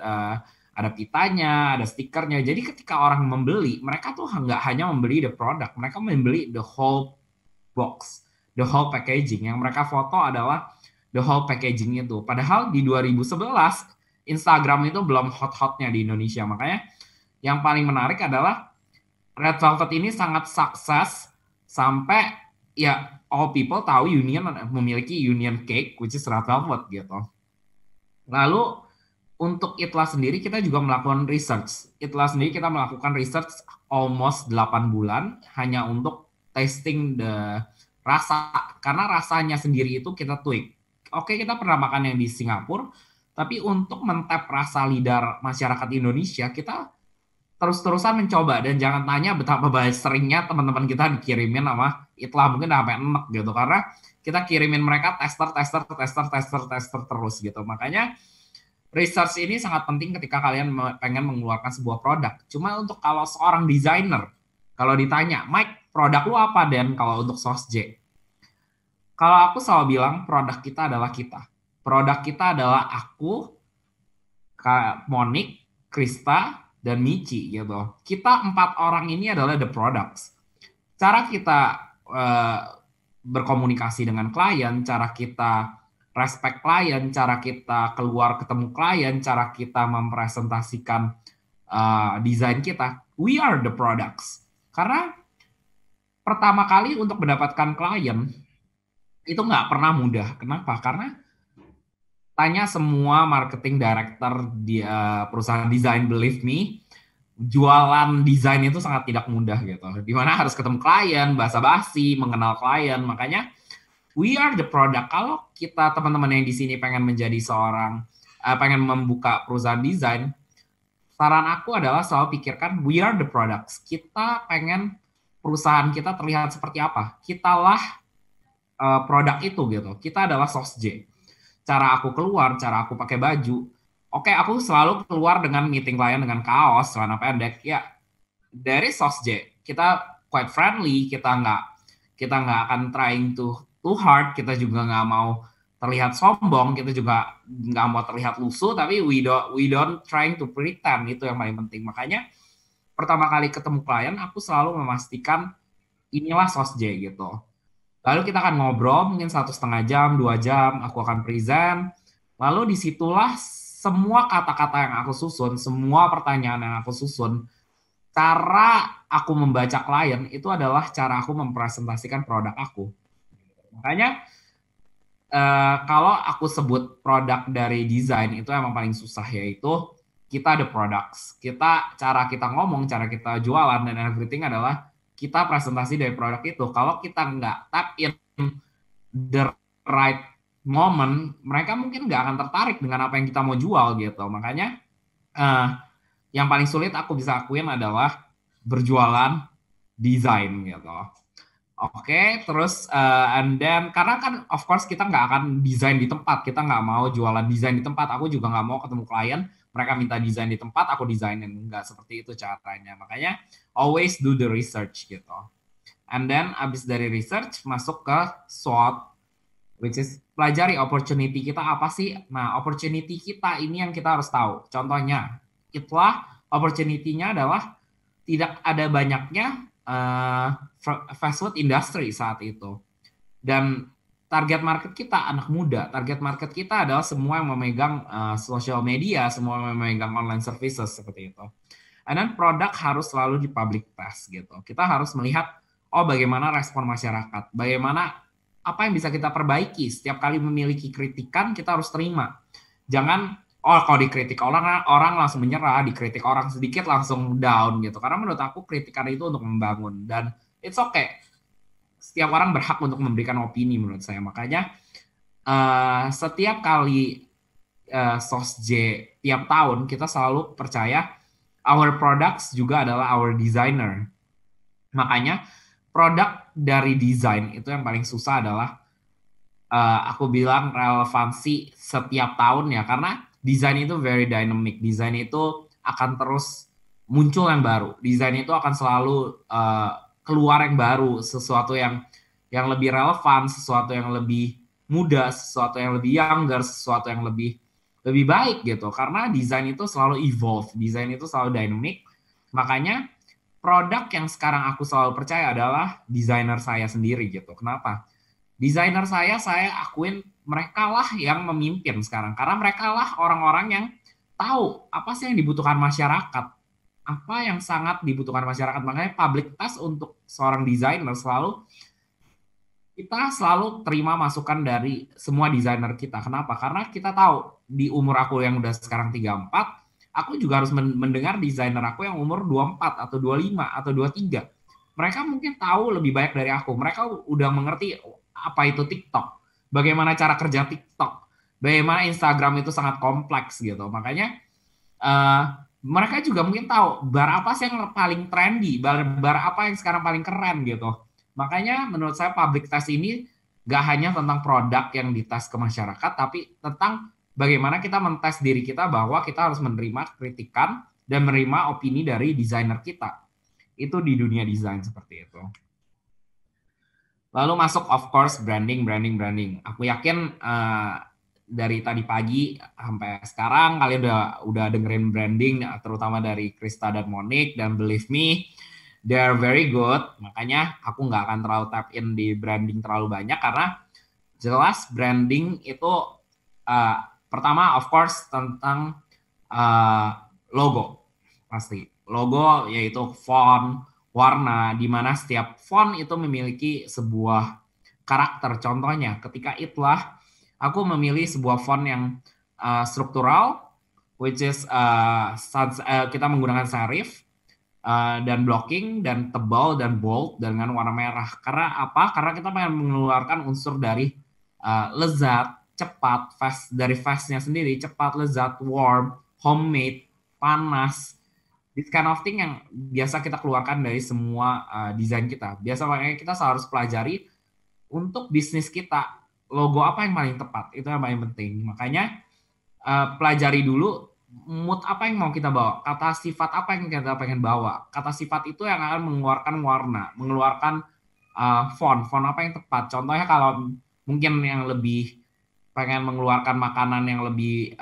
Speaker 2: ada pitanya, ada stikernya. Jadi ketika orang membeli, mereka tuh nggak hanya membeli the product, mereka membeli the whole box, the whole packaging. Yang mereka foto adalah the whole packaging itu. Padahal di 2011, Instagram itu belum hot-hotnya di Indonesia. Makanya yang paling menarik adalah Red Velvet ini sangat sukses sampai ya all people tahu Union memiliki Union Cake, which is Red Velvet gitu. Lalu untuk Itlah sendiri kita juga melakukan research. Itlah sendiri kita melakukan research almost 8 bulan hanya untuk testing the rasa. Karena rasanya sendiri itu kita tweak. Oke, kita pernah makan yang di Singapura, tapi untuk mentap rasa lidah masyarakat Indonesia, kita terus-terusan mencoba. Dan jangan tanya betapa banyak seringnya teman-teman kita dikirimin sama Itlah, mungkin sampai enek gitu. Karena kita kirimin mereka tester terus gitu. Makanya research ini sangat penting ketika kalian pengen mengeluarkan sebuah produk. Cuma untuk kalau seorang desainer, kalau ditanya, Mike, produk lu apa, Dan, kalau untuk Sos J? Kalau aku selalu bilang, produk kita adalah kita. Produk kita adalah aku, Kak Monik, Krista, dan Michi gitu. Kita 4 orang ini adalah the products. Cara kita eh, berkomunikasi dengan klien, cara kita respect klien, cara kita keluar ketemu klien, cara kita mempresentasikan desain kita, we are the products. Karena pertama kali untuk mendapatkan klien itu nggak pernah mudah. Kenapa? Karena tanya semua marketing director di perusahaan desain, believe me, jualan desain itu sangat tidak mudah gitu. Dimana harus ketemu klien, basa-basi, mengenal klien. Makanya we are the product. Kalau kita teman-teman yang di sini pengen menjadi seorang, pengen membuka perusahaan desain, saran aku adalah selalu pikirkan we are the products. Kita pengen perusahaan kita terlihat seperti apa. Kitalah produk itu gitu. Kita adalah SOSJ. Cara aku keluar, cara aku pakai baju. Oke, aku selalu keluar dengan meeting klien dengan kaos, celana pendek. Ya, dari SOSJ kita quite friendly. Kita nggak akan trying too hard. Kita juga nggak mau terlihat sombong. Kita juga nggak mau terlihat lusuh. Tapi we don't trying to pretend. Itu yang paling penting. Makanya pertama kali ketemu klien, aku selalu memastikan inilah SOSJ gitu. Lalu kita akan ngobrol mungkin 1,5 jam, 2 jam, aku akan present. Lalu disitulah semua kata-kata yang aku susun, semua pertanyaan yang aku susun, cara aku membaca klien itu adalah cara aku mempresentasikan produk aku. Makanya kalau aku sebut produk dari desain itu emang paling susah, yaitu kita ada products. Cara kita ngomong, cara kita jualan dan everything adalah kita presentasi dari produk itu. Kalau kita nggak tap in the right moment, mereka mungkin nggak akan tertarik dengan apa yang kita mau jual gitu. Makanya yang paling sulit aku bisa akuin adalah berjualan desain gitu. Oke, terus and then karena kan of course kita nggak akan desain di tempat, kita nggak mau jualan desain di tempat. Aku juga nggak mau ketemu klien, mereka minta desain di tempat, aku desainin. Nggak seperti itu caranya. Makanya always do the research gitu. And then abis dari research masuk ke SWOT, which is pelajari opportunity kita apa sih. Nah, opportunity kita ini yang kita harus tahu. Contohnya, itulah opportunity-nya adalah tidak ada banyaknya fast food industry saat itu. Dan target market kita anak muda, target market kita adalah semua yang memegang social media, semua yang memegang online services seperti itu. And then produk harus selalu di public test gitu. Kita harus melihat, bagaimana respon masyarakat, bagaimana apa yang bisa kita perbaiki. Setiap kali memiliki kritikan, kita harus terima. Jangan, kalau dikritik orang langsung menyerah, dikritik orang sedikit langsung down gitu. Karena menurut aku kritikan itu untuk membangun. Dan it's okay. Setiap orang berhak untuk memberikan opini menurut saya. Makanya setiap kali SOSJ tiap tahun kita selalu percaya our products juga adalah our designer. Makanya produk dari desain itu yang paling susah adalah aku bilang relevansi setiap tahun ya. Karena desain itu very dynamic. Desain itu akan terus muncul yang baru. Desain itu akan selalu keluar yang baru, sesuatu yang lebih relevan, sesuatu yang lebih muda, sesuatu yang lebih younger, sesuatu yang lebih baik gitu. Karena desain itu selalu evolve, desain itu selalu dynamic. Makanya produk yang sekarang aku selalu percaya adalah desainer saya sendiri gitu. Kenapa? Desainer saya akuin mereka lah yang memimpin sekarang. Karena mereka lah orang-orang yang tahu apa sih yang dibutuhkan masyarakat. Apa yang sangat dibutuhkan masyarakat. Makanya public task untuk seorang desainer kita selalu terima masukan dari semua desainer kita. Kenapa? Karena kita tahu di umur aku yang udah sekarang 34, aku juga harus mendengar desainer aku yang umur 24 atau 25 atau 23. Mereka mungkin tahu lebih baik dari aku. Mereka udah mengerti apa itu TikTok, bagaimana cara kerja TikTok, bagaimana Instagram itu sangat kompleks gitu. Makanya mereka juga mungkin tahu bar apa sih yang paling trendy, bar apa yang sekarang paling keren gitu. Makanya menurut saya public test ini gak hanya tentang produk yang dites ke masyarakat, tapi tentang bagaimana kita mentes diri kita bahwa kita harus menerima kritikan dan menerima opini dari desainer kita. Itu di dunia desain seperti itu. Lalu masuk of course branding. Aku yakin dari tadi pagi sampai sekarang kalian udah dengerin branding terutama dari Krista dan Monique, dan believe me they're very good. Makanya aku nggak akan terlalu tap in di branding terlalu banyak karena jelas branding itu uh, pertama of course tentang uh, logo. Pasti logo yaitu font, warna, di mana setiap font itu memiliki sebuah karakter. Contohnya ketika itulah aku memilih sebuah font yang struktural, which is kita menggunakan serif dan blocking dan tebal dan bold dengan warna merah. Karena apa? Karena kita pengen mengeluarkan unsur dari lezat, cepat, fast, dari fastnya sendiri, cepat, lezat, warm, homemade, panas. This kind of thing yang biasa kita keluarkan dari semua desain kita. Biasa makanya kita harus pelajari untuk bisnis kita, logo apa yang paling tepat, itu yang paling penting. Makanya pelajari dulu mood apa yang mau kita bawa, kata sifat apa yang kita pengen bawa. Kata sifat itu yang akan mengeluarkan warna, mengeluarkan font apa yang tepat. Contohnya kalau mungkin yang lebih pengen mengeluarkan makanan yang lebih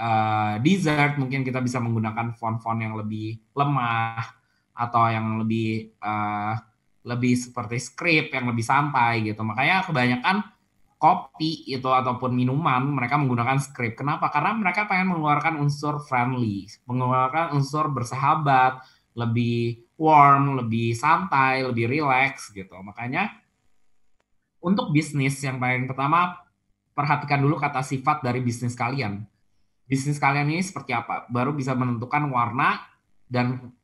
Speaker 2: dessert, mungkin kita bisa menggunakan font-font yang lebih lemah atau yang lebih seperti script yang lebih santai gitu. Makanya kebanyakan kopi itu ataupun minuman mereka menggunakan script. Kenapa? Karena mereka pengen mengeluarkan unsur friendly, mengeluarkan unsur bersahabat, lebih warm, lebih santai, lebih relax gitu. Makanya untuk bisnis yang paling pertama perhatikan dulu kata sifat dari bisnis kalian. Bisnis kalian ini seperti apa? Baru bisa menentukan warna dan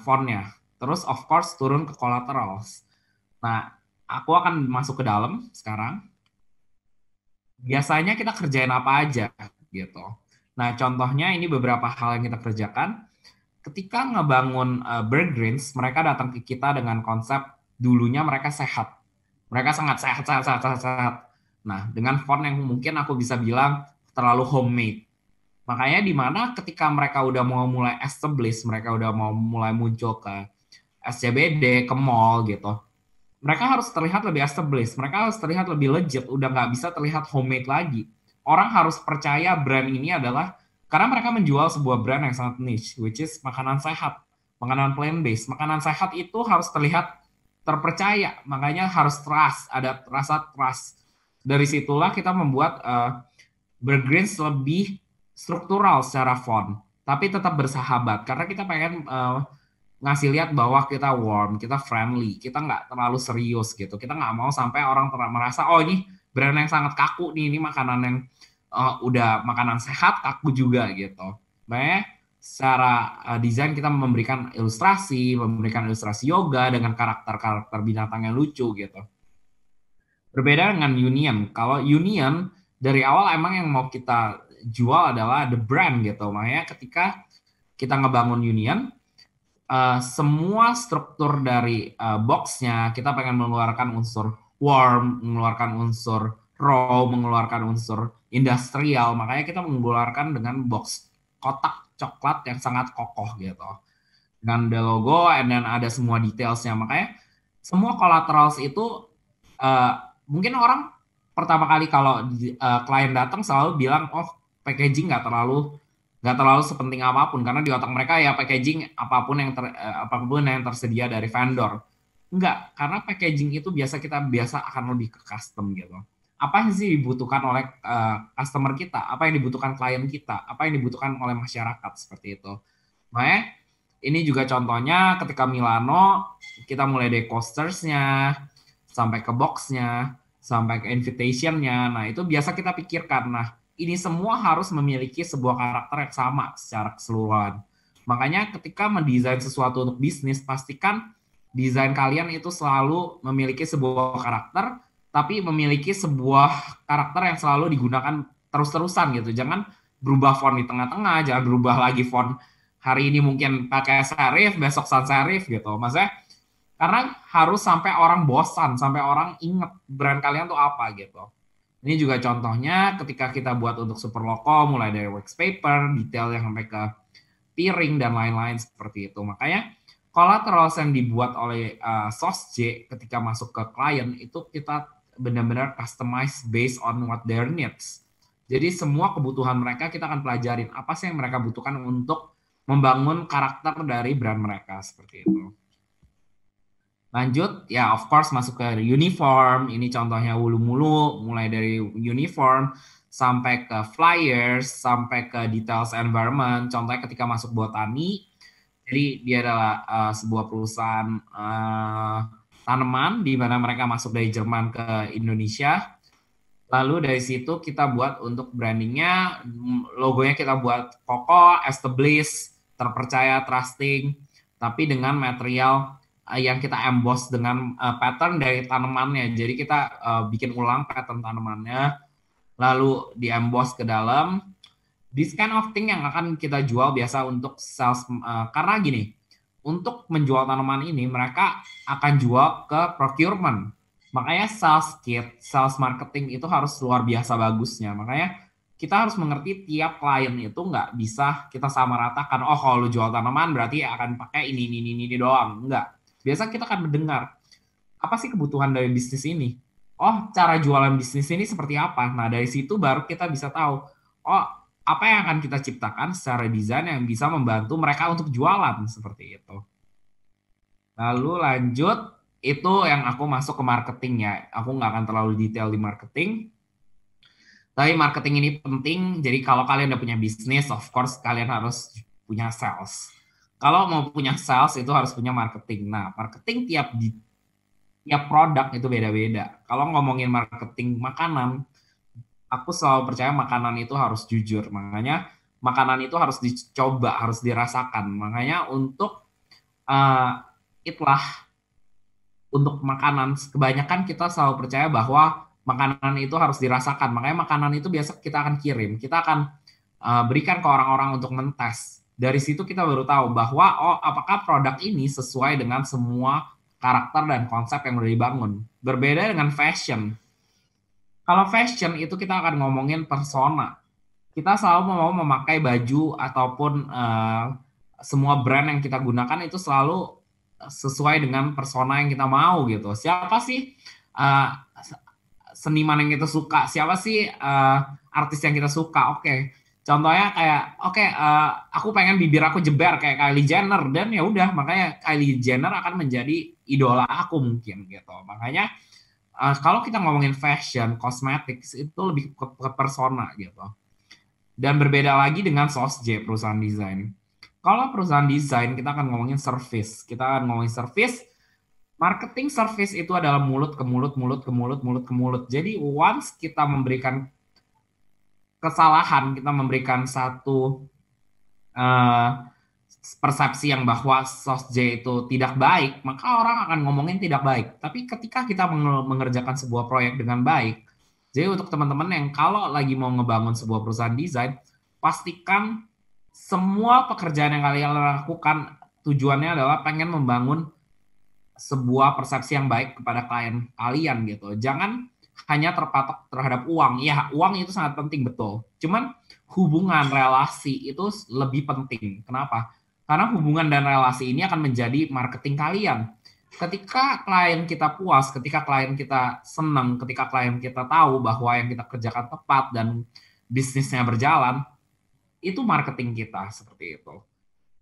Speaker 2: fontnya. Terus of course turun ke collaterals. Nah, aku akan masuk ke dalam sekarang. Biasanya kita kerjain apa aja gitu. Nah, contohnya ini beberapa hal yang kita kerjakan. Ketika ngebangun Burgreens, mereka datang ke kita dengan konsep dulunya mereka sehat. Mereka sangat sehat, sehat, sehat, sehat, sehat. Nah, dengan font yang mungkin aku bisa bilang terlalu homemade. Makanya di mana ketika mereka udah mau mulai establish, mereka udah mau mulai muncul ke SCBD, ke mall gitu, mereka harus terlihat lebih established, mereka harus terlihat lebih legit, udah nggak bisa terlihat homemade lagi. Orang harus percaya brand ini adalah, karena mereka menjual sebuah brand yang sangat niche, which is makanan sehat, makanan plant-based. Makanan sehat itu harus terlihat terpercaya, makanya harus trust, ada rasa trust. Dari situlah kita membuat Burgreens lebih struktural secara font, tapi tetap bersahabat, karena kita pengen ngasih lihat bahwa kita warm, kita friendly, kita nggak terlalu serius gitu. Kita nggak mau sampai orang merasa, oh ini brand yang sangat kaku nih, ini makanan yang udah makanan sehat, kaku juga gitu. Makanya secara desain kita memberikan memberikan ilustrasi yoga dengan karakter-karakter binatang yang lucu gitu. Berbeda dengan Union. Kalau Union, dari awal emang yang mau kita jual adalah the brand gitu. Makanya ketika kita ngebangun Union, semua struktur dari boxnya kita pengen mengeluarkan unsur warm, mengeluarkan unsur raw, mengeluarkan unsur industrial. Makanya kita mengeluarkan dengan box kotak coklat yang sangat kokoh gitu. Dengan the logo dan ada semua detailsnya. Makanya semua collaterals itu mungkin orang pertama kali kalau klien datang selalu bilang, oh packaging nggak terlalu sepenting apapun, karena di otak mereka ya packaging apapun yang tersedia dari vendor. Enggak, karena packaging itu kita akan lebih ke custom gitu. Apa yang sih dibutuhkan oleh customer kita, apa yang dibutuhkan klien kita, apa yang dibutuhkan oleh masyarakat, seperti itu. Makanya ini juga contohnya ketika Milano kita mulai dari coastersnya sampai ke boxnya sampai ke invitationnya. Nah itu biasa kita pikirkan. Nah ini semua harus memiliki sebuah karakter yang sama secara keseluruhan. Makanya ketika mendesain sesuatu untuk bisnis, pastikan desain kalian itu selalu memiliki sebuah karakter, tapi memiliki sebuah karakter yang selalu digunakan terus-terusan gitu. Jangan berubah font di tengah-tengah, jangan berubah lagi font hari ini mungkin pakai serif, besok sans serif gitu. Maksudnya karena harus sampai orang bosan, sampai orang inget brand kalian tuh apa gitu. Ini juga contohnya ketika kita buat untuk super loco, mulai dari wax paper, detail yang sampai ke piring dan lain-lain seperti itu. Makanya collaterals yang dibuat oleh Sauce J ketika masuk ke klien itu kita benar-benar customize based on what their needs. Jadi semua kebutuhan mereka kita akan pelajarin apa sih yang mereka butuhkan untuk membangun karakter dari brand mereka seperti itu. Lanjut, ya of course masuk ke uniform. Ini contohnya Wulu Mulu, mulai dari uniform sampai ke flyers, sampai ke details environment. Contohnya ketika masuk botani, jadi dia adalah sebuah perusahaan tanaman di mana mereka masuk dari Jerman ke Indonesia. Lalu dari situ kita buat untuk brandingnya, logonya kita buat kokoh, established, terpercaya, trusting, tapi dengan material yang kita emboss dengan pattern dari tanamannya. Jadi kita bikin ulang pattern tanamannya, lalu di emboss ke dalam. This kind of thing yang akan kita jual biasa untuk sales, karena gini, untuk menjual tanaman ini mereka akan jual ke procurement. Makanya sales kit, sales marketing itu harus luar biasa bagusnya. Makanya kita harus mengerti tiap klien itu nggak bisa kita samaratakan. Oh, kalau lu jual tanaman berarti akan pakai ini doang. Nggak. Biasa kita akan mendengar, apa sih kebutuhan dari bisnis ini? Oh, cara jualan bisnis ini seperti apa? Nah, dari situ baru kita bisa tahu, oh, apa yang akan kita ciptakan secara desain yang bisa membantu mereka untuk jualan seperti itu. Lalu lanjut, itu yang aku masuk ke marketingnya. Aku nggak akan terlalu detail di marketing. Tapi marketing ini penting, jadi kalau kalian udah punya bisnis, of course kalian harus punya sales. Kalau mau punya sales, itu harus punya marketing. Nah, marketing tiap produk itu beda-beda. Kalau ngomongin marketing makanan, aku selalu percaya makanan itu harus jujur. Makanya makanan itu harus dicoba, harus dirasakan. Makanya untuk itlah untuk makanan, kebanyakan kita selalu percaya bahwa makanan itu harus dirasakan. Makanya makanan itu biasa kita akan kirim, kita akan berikan ke orang-orang untuk mentes. Dari situ kita baru tahu bahwa oh apakah produk ini sesuai dengan semua karakter dan konsep yang udah dibangun. Berbeda dengan fashion. Kalau fashion itu kita akan ngomongin persona. Kita selalu mau memakai baju ataupun semua brand yang kita gunakan itu selalu sesuai dengan persona yang kita mau gitu. Siapa sih uh, seniman yang kita suka? Siapa sih artis yang kita suka? Oke. Contohnya kayak aku pengen bibir aku jeber kayak Kylie Jenner dan ya udah makanya Kylie Jenner akan menjadi idola aku mungkin gitu. Makanya kalau kita ngomongin fashion, cosmetics itu lebih ke persona gitu. Dan berbeda lagi dengan SOSJ, perusahaan desain. Kalau perusahaan desain, kita akan ngomongin service. Kita akan ngomongin service. Marketing service itu adalah mulut ke mulut, mulut ke mulut, mulut ke mulut. Jadi once kita memberikan kesalahan, kita memberikan satu persepsi yang bahwa SOSJ itu tidak baik, maka orang akan ngomongin tidak baik. Tapi ketika kita mengerjakan sebuah proyek dengan baik, jadi untuk teman-teman yang kalau lagi mau ngebangun sebuah perusahaan desain, pastikan semua pekerjaan yang kalian lakukan tujuannya adalah pengen membangun sebuah persepsi yang baik kepada klien kalian gitu. Jangan hanya terpatok terhadap uang. Ya, uang itu sangat penting betul. Cuman hubungan relasi itu lebih penting. Kenapa? Karena hubungan dan relasi ini akan menjadi marketing kalian. Ketika klien kita puas, ketika klien kita senang, ketika klien kita tahu bahwa yang kita kerjakan tepat dan bisnisnya berjalan, itu marketing kita seperti itu.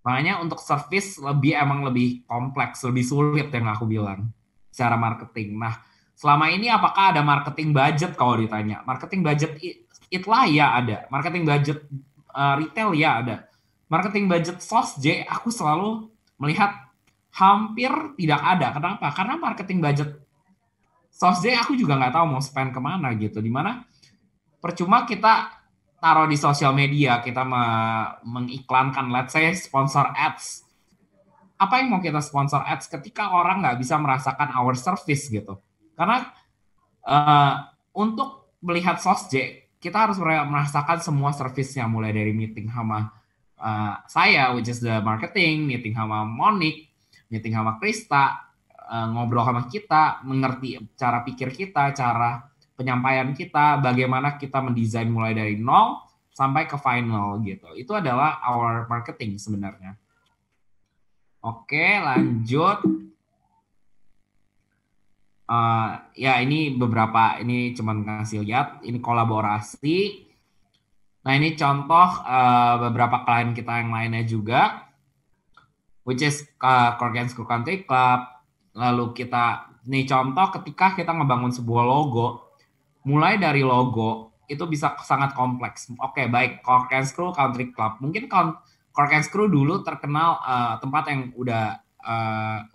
Speaker 2: Makanya untuk service emang lebih kompleks, lebih sulit yang aku bilang secara marketing. Nah, selama ini apakah ada marketing budget kalau ditanya? Marketing budget itlah ya ada. Marketing budget retail ya ada. Marketing budget SOSJ aku selalu melihat hampir tidak ada. Kenapa? Karena marketing budget SOSJ aku juga nggak tahu mau spend kemana gitu. Dimana percuma kita taruh di sosial media, kita mengiklankan, let's say sponsor ads. Apa yang mau kita sponsor ads ketika orang nggak bisa merasakan our service gitu? Karena untuk melihat SOSJ, kita harus merasakan semua service-nya, mulai dari meeting sama saya, which is the marketing, meeting sama Monique, meeting sama Krista, ngobrol sama kita, mengerti cara pikir kita, cara penyampaian kita, bagaimana kita mendesain mulai dari nol sampai ke final gitu. Itu adalah our marketing sebenarnya. Oke, lanjut. Ya ini beberapa, ini cuman ngasih lihat, ini kolaborasi. Nah ini contoh beberapa klien kita yang lainnya juga, which is Cork and Screw Country Club. Lalu kita, nih contoh ketika kita ngebangun sebuah logo, mulai dari logo itu bisa sangat kompleks. Oke, baik Cork and Screw Country Club. Mungkin Cork and Screw dulu terkenal tempat yang udah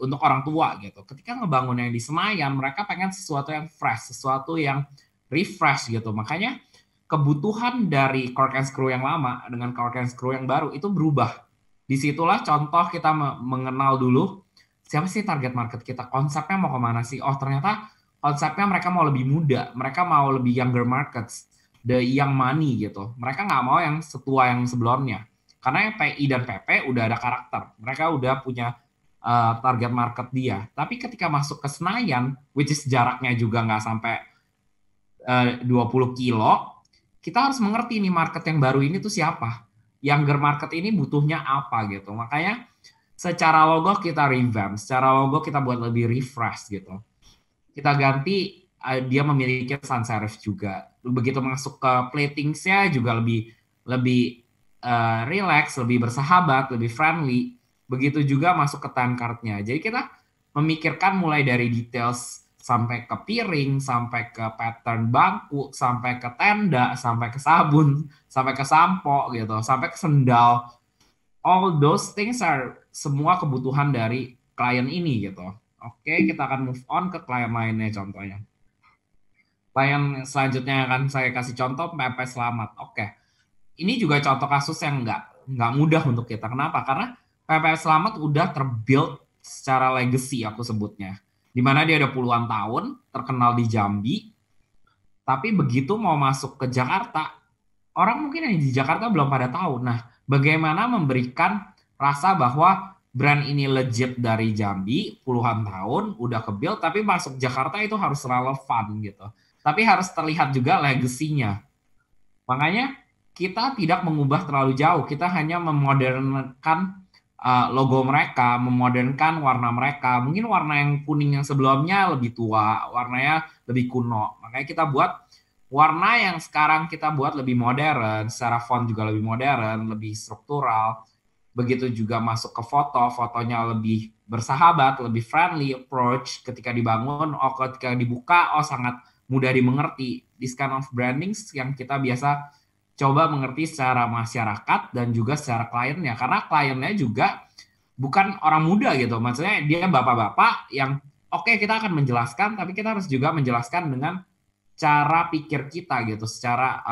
Speaker 2: untuk orang tua gitu. Ketika ngebangun yang di Senayan, mereka pengen sesuatu yang fresh, sesuatu yang refresh gitu. Makanya kebutuhan dari Cork and Screw yang lama dengan Cork and Screw yang baru itu berubah. Disitulah contoh kita mengenal dulu siapa sih target market kita, konsepnya mau kemana sih. Oh ternyata konsepnya mereka mau lebih muda, mereka mau lebih younger markets, the young money gitu. Mereka nggak mau yang setua yang sebelumnya. Karena yang PI dan PP udah ada karakter, mereka udah punya target market dia. Tapi ketika masuk ke Senayan, which is jaraknya juga nggak sampai 20 kilo, kita harus mengerti nih market yang baru ini tuh siapa. Younger market ini butuhnya apa gitu. Makanya secara logo kita revamp, secara logo kita buat lebih refresh gitu. Kita ganti dia memiliki sans serif juga. Begitu masuk ke platingsnya juga lebih lebih relax, lebih bersahabat, lebih friendly. Begitu juga masuk ke time cardnya. Jadi kita memikirkan mulai dari details sampai ke piring, sampai ke pattern bangku, sampai ke tenda, sampai ke sabun, sampai ke sampo gitu, sampai ke sendal. All those things are semua kebutuhan dari klien ini gitu. Oke, kita akan move on ke klien lainnya contohnya. Klien selanjutnya akan saya kasih contoh PP Selamat. Oke, ini juga contoh kasus yang nggak mudah untuk kita. Kenapa? Karena PP Selamat udah terbuild secara legacy aku sebutnya. Dimana dia ada puluhan tahun, terkenal di Jambi, tapi begitu mau masuk ke Jakarta, orang mungkin yang di Jakarta belum pada tahu. Nah, bagaimana memberikan rasa bahwa brand ini legit dari Jambi, puluhan tahun, udah ke-build, tapi masuk Jakarta itu harus relevan gitu. Tapi harus terlihat juga legasinya. Makanya kita tidak mengubah terlalu jauh, kita hanya memodernkan logo mereka, memodernkan warna mereka. Mungkin warna yang kuning yang sebelumnya lebih tua, warnanya lebih kuno. Makanya kita buat warna yang sekarang kita buat lebih modern, secara font juga lebih modern, lebih struktural. Begitu juga masuk ke foto, fotonya lebih bersahabat, lebih friendly approach ketika dibangun, ketika dibuka, sangat mudah dimengerti. This kind of branding yang kita biasa coba mengerti secara masyarakat dan juga secara kliennya. Karena kliennya juga bukan orang muda gitu. Maksudnya dia bapak-bapak yang oke, kita akan menjelaskan, tapi kita harus juga menjelaskan dengan cara pikir kita gitu. Secara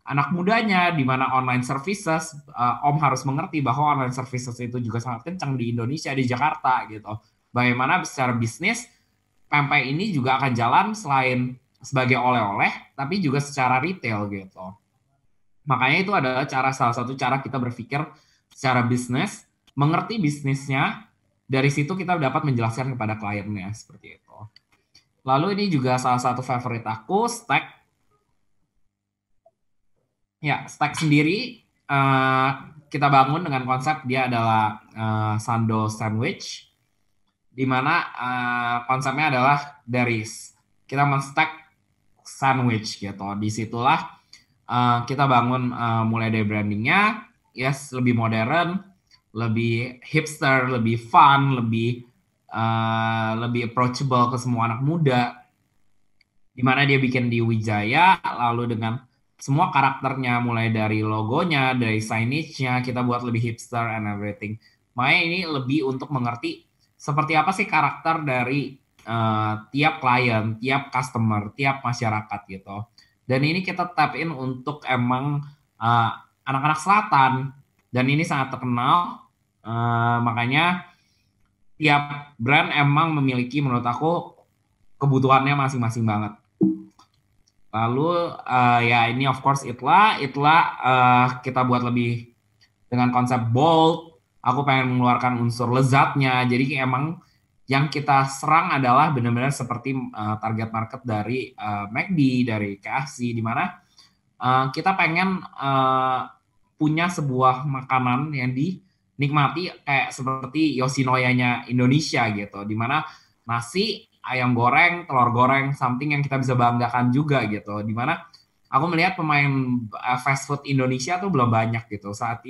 Speaker 2: anak mudanya, di mana online services, Om harus mengerti bahwa online services itu juga sangat kencang di Indonesia, di Jakarta gitu. Bagaimana secara bisnis, pempek ini juga akan jalan selain sebagai oleh-oleh, tapi juga secara retail gitu. Makanya itu adalah salah satu cara kita berpikir secara bisnis, mengerti bisnisnya, dari situ kita dapat menjelaskan kepada kliennya seperti itu. Lalu ini juga salah satu favorit aku, Stack. Ya, Stack sendiri kita bangun dengan konsep dia adalah sando sandwich, di mana konsepnya adalah dari kita men-stack sandwich gitu. Disitulah kita bangun mulai dari brandingnya, yes, lebih modern, lebih hipster, lebih fun, lebih approachable ke semua anak muda. Dimana dia bikin di Wijaya, lalu dengan semua karakternya, mulai dari logonya, dari signage-nya, kita buat lebih hipster and everything. Makanya ini lebih untuk mengerti seperti apa sih karakter dari tiap klien, tiap customer, tiap masyarakat gitu. Dan ini kita tap in untuk emang anak-anak selatan. Dan ini sangat terkenal. Makanya tiap brand emang memiliki menurut aku kebutuhannya masing-masing banget. Lalu ya ini of course Itla kita buat lebih dengan konsep bold. Aku pengen mengeluarkan unsur lezatnya. Jadi emang yang kita serang adalah benar-benar seperti target market dari McD, dari KFC, di mana kita pengen punya sebuah makanan yang dinikmati kayak seperti Yoshinoya-nya Indonesia gitu, di mana nasi, ayam goreng, telur goreng, something yang kita bisa banggakan juga gitu, di mana aku melihat pemain fast food Indonesia tuh belum banyak gitu. Saat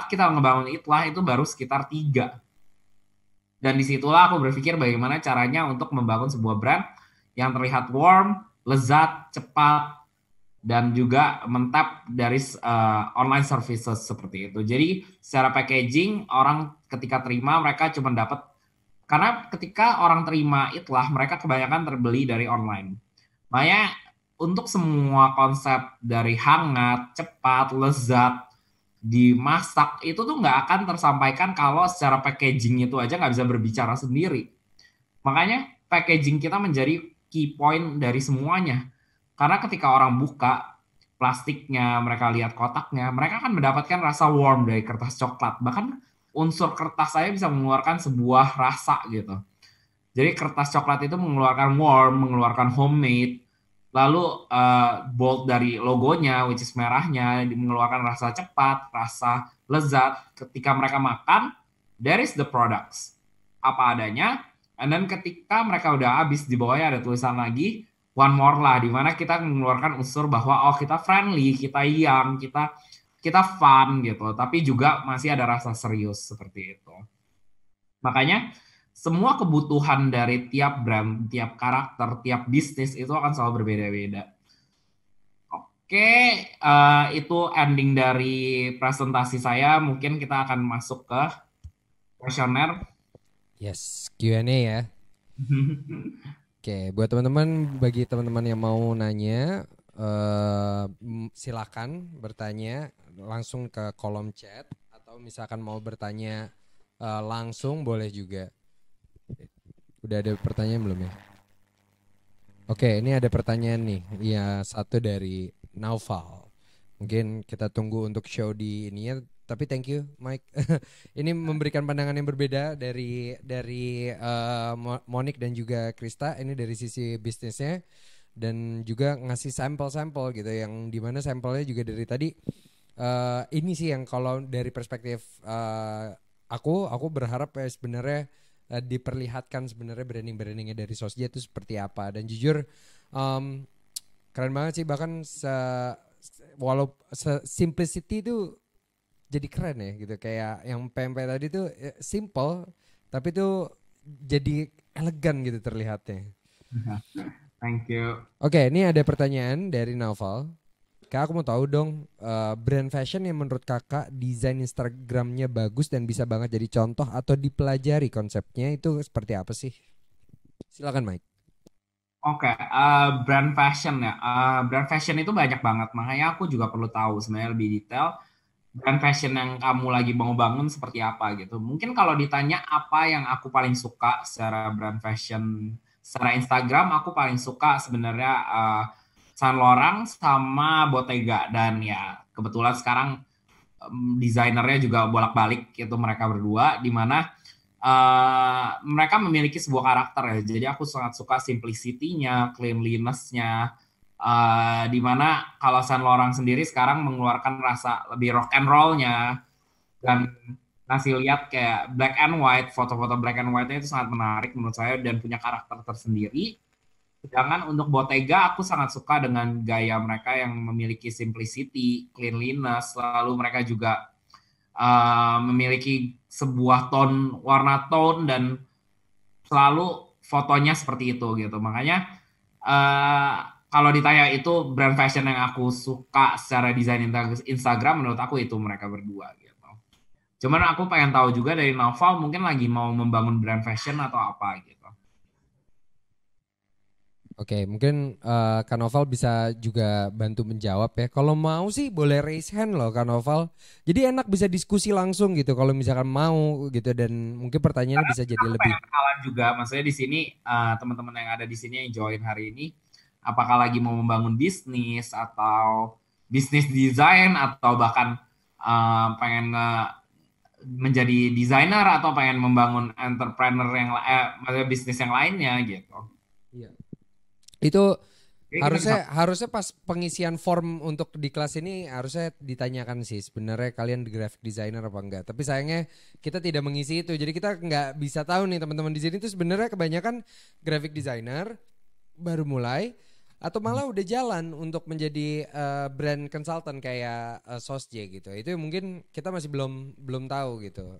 Speaker 2: kita ngebangun Itlah itu baru sekitar 3. Dan disitulah aku berpikir bagaimana caranya untuk membangun sebuah brand yang terlihat warm, lezat, cepat, dan juga mentap dari online services seperti itu. Jadi secara packaging orang ketika terima mereka cuma dapat, karena ketika orang terima Itlah mereka kebanyakan terbeli dari online. Makanya untuk semua konsep dari hangat, cepat, lezat, dimasak itu tuh nggak akan tersampaikan kalau secara packaging itu aja nggak bisa berbicara sendiri. Makanya packaging kita menjadi key point dari semuanya. Karena ketika orang buka plastiknya, mereka lihat kotaknya, mereka akan mendapatkan rasa warm dari kertas coklat. Bahkan unsur kertas saya bisa mengeluarkan sebuah rasa gitu. Jadi kertas coklat itu mengeluarkan warm, mengeluarkan homemade. Lalu bold dari logonya, which is merahnya, mengeluarkan rasa cepat, rasa lezat. Ketika mereka makan, there is the products. Apa adanya. And then ketika mereka udah habis, di bawahnya ada tulisan lagi, one more lah, di mana kita mengeluarkan unsur bahwa oh kita friendly, kita young, kita fun gitu. Tapi juga masih ada rasa serius seperti itu. Makanya semua kebutuhan dari tiap brand, tiap karakter, tiap bisnis itu akan selalu berbeda-beda. Oke, itu ending dari presentasi saya. Mungkin kita akan masuk ke kuesioner.
Speaker 1: Yes, Q&A ya. Oke, buat teman-teman, bagi teman-teman yang mau nanya, silakan bertanya langsung ke kolom chat, atau misalkan mau bertanya langsung boleh juga. Udah ada pertanyaan belum ya? Oke, ini ada pertanyaan nih. Iya, satu dari Naufal. Mungkin kita tunggu untuk show di ininya. Tapi thank you, Mike. Ini memberikan pandangan yang berbeda dari Monik dan juga Krista. Ini dari sisi bisnisnya dan juga ngasih sampel-sampel gitu, yang dimana sampelnya juga dari tadi. Ini sih yang kalau dari perspektif aku berharap ya sebenarnya diperlihatkan sebenarnya brandingnya dari Sosj itu seperti apa. Dan jujur keren banget sih, bahkan walau simplicity itu jadi keren ya gitu. Kayak yang PMP tadi tuh simple tapi tuh jadi elegan gitu terlihatnya.
Speaker 2: Thank you.
Speaker 1: Oke, ini ada pertanyaan dari Naufal. Kak, aku mau tahu dong, brand fashion yang menurut kakak desain Instagramnya bagus dan bisa banget jadi contoh atau dipelajari konsepnya itu seperti apa sih? Silakan Mike.
Speaker 2: Oke, brand fashion ya. Brand fashion itu banyak banget, makanya aku juga perlu tahu sebenarnya lebih detail brand fashion yang kamu lagi mau bangun seperti apa gitu. Mungkin kalau ditanya apa yang aku paling suka secara brand fashion secara Instagram, aku paling suka sebenarnya Saint Laurent sama Bottega, dan ya kebetulan sekarang desainernya juga bolak-balik itu mereka berdua, di mana mereka memiliki sebuah karakter ya. Jadi aku sangat suka simplicity-nya, cleanliness-nya. Di mana kalau Saint Laurent sendiri sekarang mengeluarkan rasa lebih rock and roll-nya, dan ngasih lihat kayak black and white, foto-foto black and white-nya itu sangat menarik menurut saya dan punya karakter tersendiri. Sedangkan untuk Bottega aku sangat suka dengan gaya mereka yang memiliki simplicity, cleanliness, lalu mereka juga memiliki sebuah warna tone, dan selalu fotonya seperti itu gitu. Makanya kalau ditanya itu brand fashion yang aku suka secara desain Instagram, menurut aku itu mereka berdua gitu. Cuman aku pengen tahu juga dari Naufal, mungkin lagi mau membangun brand fashion atau apa gitu.
Speaker 1: Oke, mungkin Kak Noval bisa juga bantu menjawab ya. Kalau mau sih boleh raise hand loh Kak Noval. Jadi enak bisa diskusi langsung gitu kalau misalkan mau gitu, dan mungkin pertanyaannya bisa jadi lebih.
Speaker 2: Pengen kenalan juga, maksudnya di sini teman-teman yang ada di sini yang join hari ini, apakah lagi mau membangun bisnis atau bisnis desain, atau bahkan pengen menjadi desainer, atau pengen membangun entrepreneur yang maksudnya bisnis yang lainnya gitu.
Speaker 1: Iya. Itu harusnya pas pengisian form untuk di kelas ini harusnya ditanyakan sih sebenarnya kalian di graphic designer apa enggak. Tapi sayangnya kita tidak mengisi itu. Jadi kita nggak bisa tahu nih teman-teman di sini tuh sebenarnya kebanyakan graphic designer baru mulai atau malah udah jalan untuk menjadi brand consultant kayak Sosj gitu. Itu mungkin kita masih belum tahu gitu.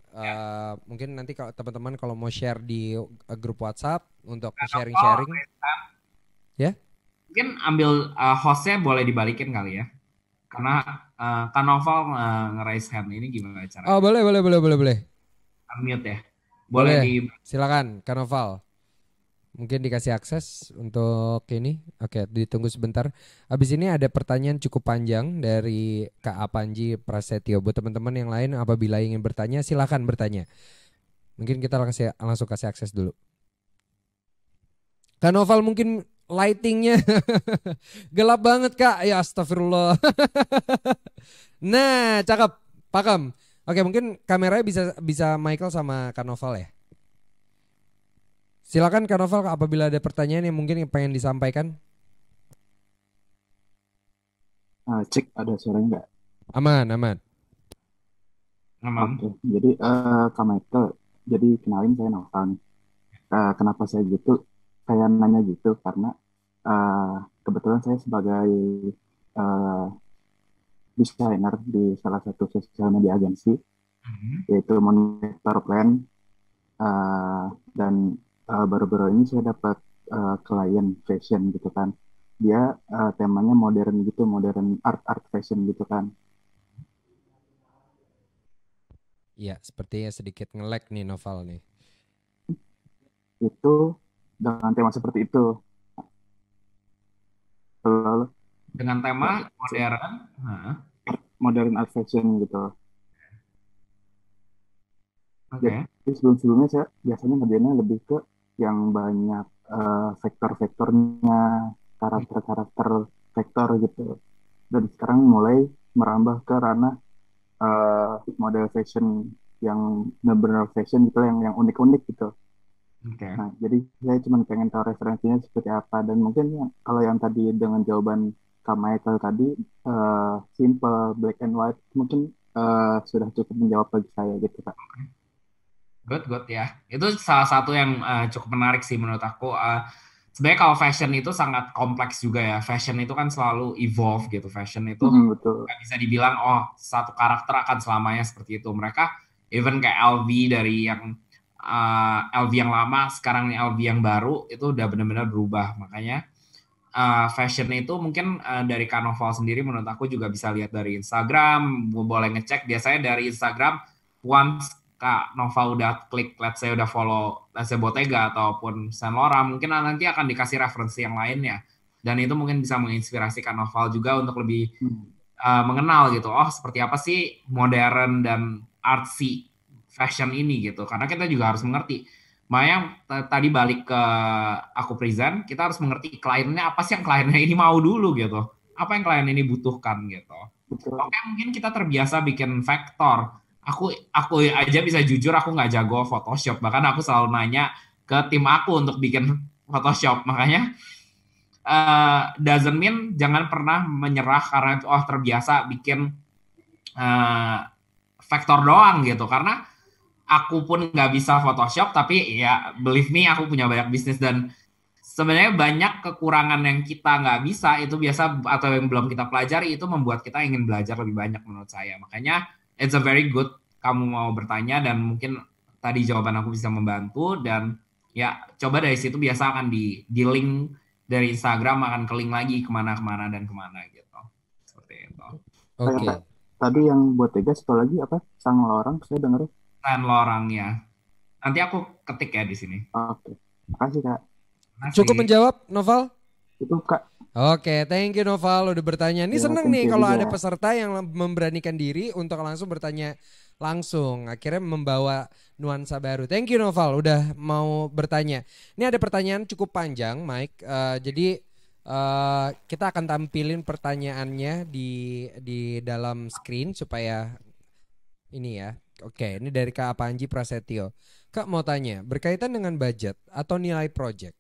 Speaker 1: Mungkin nanti kalau teman-teman kalau mau share di grup WhatsApp untuk sharing-sharing ya.
Speaker 2: Mungkin ambil hostnya boleh dibalikin kali ya. Karena Kak Noval nge-raise hand ini gimana
Speaker 1: Oh,
Speaker 2: caranya?
Speaker 1: boleh.
Speaker 2: Unmute ya. Boleh
Speaker 1: Boleh.
Speaker 2: di
Speaker 1: Silakan Kanoval. Mungkin dikasih akses untuk ini. Oke, ditunggu sebentar. Habis ini ada pertanyaan cukup panjang dari Kak Apanji Prasetyo. Buat teman-teman yang lain apabila ingin bertanya, silakan bertanya. Mungkin kita langsung kasih akses dulu. Kak Noval mungkin lightingnya gelap banget Kak. Ya astagfirullah. Nah, cakep. Pakem. Oke, mungkin kameranya bisa Michael sama Kak Noval ya. Silakan Kak Noval apabila ada pertanyaan yang mungkin pengen disampaikan.
Speaker 3: Cek ada suaranya nggak?
Speaker 1: Aman.
Speaker 2: aman.
Speaker 3: Oke, jadi Kak Michael, jadi kenalin saya Noval nih. Kenapa saya gitu? Saya nanya gitu karena kebetulan saya sebagai uh, desainer di salah satu sosial media agensi, yaitu Monitor Plan, dan baru-baru ini saya dapat klien fashion gitu kan. Dia temanya modern gitu, modern art fashion gitu kan.
Speaker 1: Iya, sepertinya sedikit nge-lag nih Noval nih.
Speaker 3: Itu dengan tema seperti itu. Lalu
Speaker 2: Dengan tema modern.
Speaker 3: modern art fashion gitu.
Speaker 2: Oke.
Speaker 3: Jadi sebelum-sebelumnya saya biasanya ngerjainnya lebih ke yang banyak vektor-vektornya, karakter-karakter vektor gitu. Dan sekarang mulai merambah ke ranah model fashion yang benar-benar fashion gitu, yang unik-unik gitu.
Speaker 2: Oke.
Speaker 3: Nah, jadi saya cuma pengen tahu referensinya seperti apa, dan mungkin kalau yang tadi dengan jawaban Kak Michael tadi simple black and white mungkin sudah cukup menjawab bagi saya gitu Kak.
Speaker 2: Good ya. Itu salah satu yang cukup menarik sih menurut aku. Sebenarnya kalau fashion itu sangat kompleks juga ya. Fashion itu kan selalu evolve gitu. Fashion itu
Speaker 3: Betul.
Speaker 2: nggak bisa dibilang oh satu karakter akan selamanya seperti itu. Mereka even kayak LV dari yang LV yang lama sekarang LV yang baru itu udah benar-benar berubah. Makanya fashion itu mungkin dari Carnival sendiri menurut aku juga bisa lihat dari Instagram. Boleh ngecek biasanya dari Instagram once Kak Nova udah klik, let's say udah follow let's say Bottega ataupun Saint Laurent, mungkin nanti akan dikasih referensi yang lainnya. Dan itu mungkin bisa menginspirasi Kak Nova juga untuk lebih mengenal gitu. Oh, seperti apa sih modern dan artsy fashion ini gitu. Karena kita juga harus mengerti. Makanya tadi balik ke aku present, kita harus mengerti kliennya apa sih yang kliennya ini mau dulu gitu. Apa yang klien ini butuhkan gitu.
Speaker 3: Betul.
Speaker 2: Oke, mungkin kita terbiasa bikin vektor. Aku aja bisa jujur aku nggak jago Photoshop, bahkan aku selalu nanya ke tim aku untuk bikin Photoshop. Makanya doesn't mean jangan pernah menyerah karena terbiasa bikin vektor doang gitu, karena aku pun nggak bisa Photoshop, tapi ya believe me aku punya banyak bisnis dan sebenarnya banyak kekurangan yang kita nggak bisa itu biasa atau yang belum kita pelajari itu membuat kita ingin belajar lebih banyak menurut saya. Makanya it's a very good kamu mau bertanya dan mungkin tadi jawaban aku bisa membantu dan ya coba dari situ biasa akan di link dari Instagram akan ke link lagi kemana-kemana dan kemana gitu. Seperti itu.
Speaker 1: Oke.
Speaker 3: Tadi yang Bottega satu lagi apa? Saint Laurent saya dengar.
Speaker 2: Saint Laurent ya. Nanti aku ketik ya di sini.
Speaker 3: Oke. Makasih Kak.
Speaker 1: Cukup menjawab Noval?
Speaker 3: Itu Kak.
Speaker 1: Oke, thank you Noval udah bertanya. Ini
Speaker 3: Ya,
Speaker 1: seneng nih kalau
Speaker 3: juga.
Speaker 1: ada peserta yang memberanikan diri untuk langsung bertanya langsung. Akhirnya membawa nuansa baru. Thank you Noval udah mau bertanya. Ini ada pertanyaan cukup panjang Mike. Jadi kita akan tampilin pertanyaannya di dalam screen supaya ini ya. Oke, ini dari Kak Panji Prasetyo. Kak mau tanya, berkaitan dengan budget atau nilai project.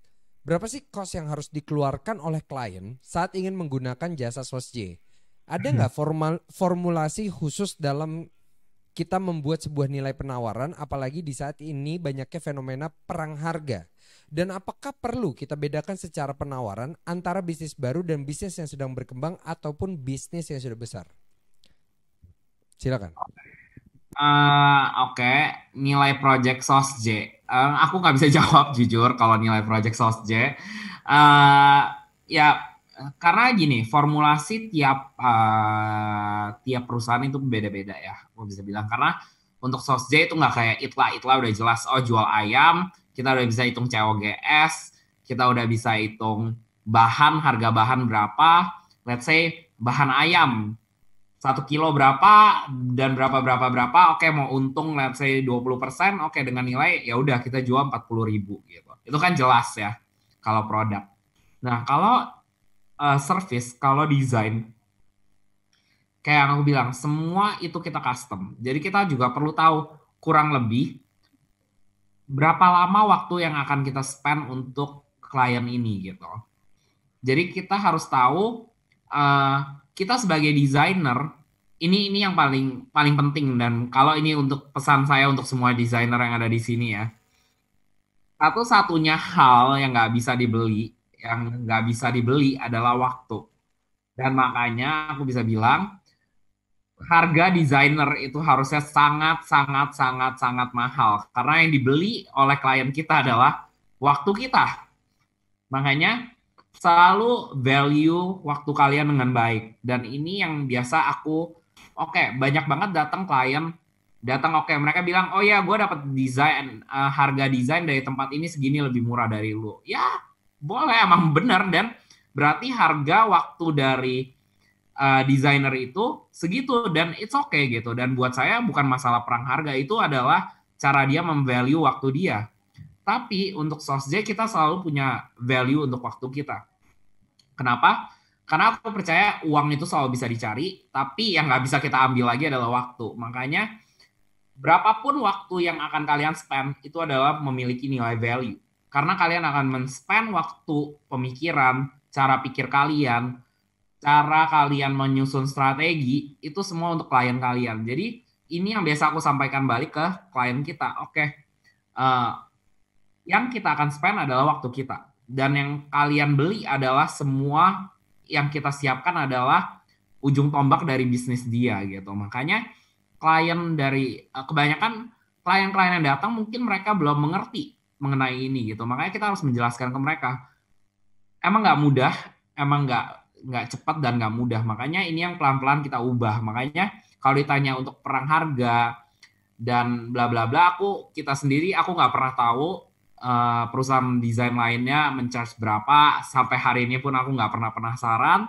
Speaker 1: Berapa sih cost yang harus dikeluarkan oleh klien saat ingin menggunakan jasa Sosj? Ada nggak formulasi khusus dalam kita membuat sebuah nilai penawaran, apalagi di saat ini banyaknya fenomena perang harga Dan apakah perlu kita bedakan secara penawaran antara bisnis baru dan bisnis yang sedang berkembang ataupun bisnis yang sudah besar? Silakan.
Speaker 2: Oke, nilai project SOSJ. Aku nggak bisa jawab jujur kalau nilai project SOSJ. Ya, karena gini, formulasi tiap perusahaan itu beda-beda ya, aku bisa bilang. Karena untuk SOSJ itu nggak kayak Itla udah jelas, oh jual ayam, kita udah bisa hitung COGS, kita udah bisa hitung harga bahan berapa, let's say bahan ayam 1 kilo berapa dan berapa, oke mau untung let's say 20%, oke dengan nilai ya udah kita jual 40.000 gitu. Itu kan jelas ya kalau produk. Nah, kalau service, kalau desain, kayak yang aku bilang, semua itu kita custom. Jadi kita juga perlu tahu kurang lebih berapa lama waktu yang akan kita spend untuk klien ini gitu. Jadi kita harus tahu kita sebagai desainer ini yang paling penting, dan kalau ini untuk pesan saya untuk semua desainer yang ada di sini ya. Satu-satunya hal yang nggak bisa dibeli adalah waktu. Dan makanya aku bisa bilang harga desainer itu harusnya sangat mahal karena yang dibeli oleh klien kita adalah waktu kita. Makanya selalu value waktu kalian dengan baik. Dan ini yang biasa banyak banget datang mereka bilang, oh ya gue dapat harga desain dari tempat ini segini lebih murah dari lu. Ya boleh, emang bener, dan berarti harga waktu dari desainer itu segitu, dan it's okay gitu. Dan buat saya bukan masalah perang harga, itu adalah cara dia memvalue waktu dia. Tapi untuk SOSJ kita selalu punya value untuk waktu kita. Kenapa? Karena aku percaya uang itu selalu bisa dicari, tapi yang nggak bisa kita ambil lagi adalah waktu. Makanya berapapun waktu yang akan kalian spend itu adalah memiliki nilai value. Karena kalian akan men-spend waktu, pemikiran, cara pikir kalian, cara kalian menyusun strategi, itu semua untuk klien kalian. Jadi ini yang biasa aku sampaikan balik ke klien kita. Yang kita akan spend adalah waktu kita. Dan yang kalian beli adalah semua yang kita siapkan adalah ujung tombak dari bisnis dia gitu. Makanya kebanyakan klien-klien yang datang mungkin mereka belum mengerti mengenai ini gitu. Makanya kita harus menjelaskan ke mereka. Emang nggak mudah, emang nggak cepat dan nggak mudah. Makanya ini yang pelan-pelan kita ubah. Makanya kalau ditanya untuk perang harga dan bla bla bla, kita sendiri nggak pernah tahu perusahaan desain lainnya men-charge berapa. Sampai hari ini pun aku nggak pernah penasaran.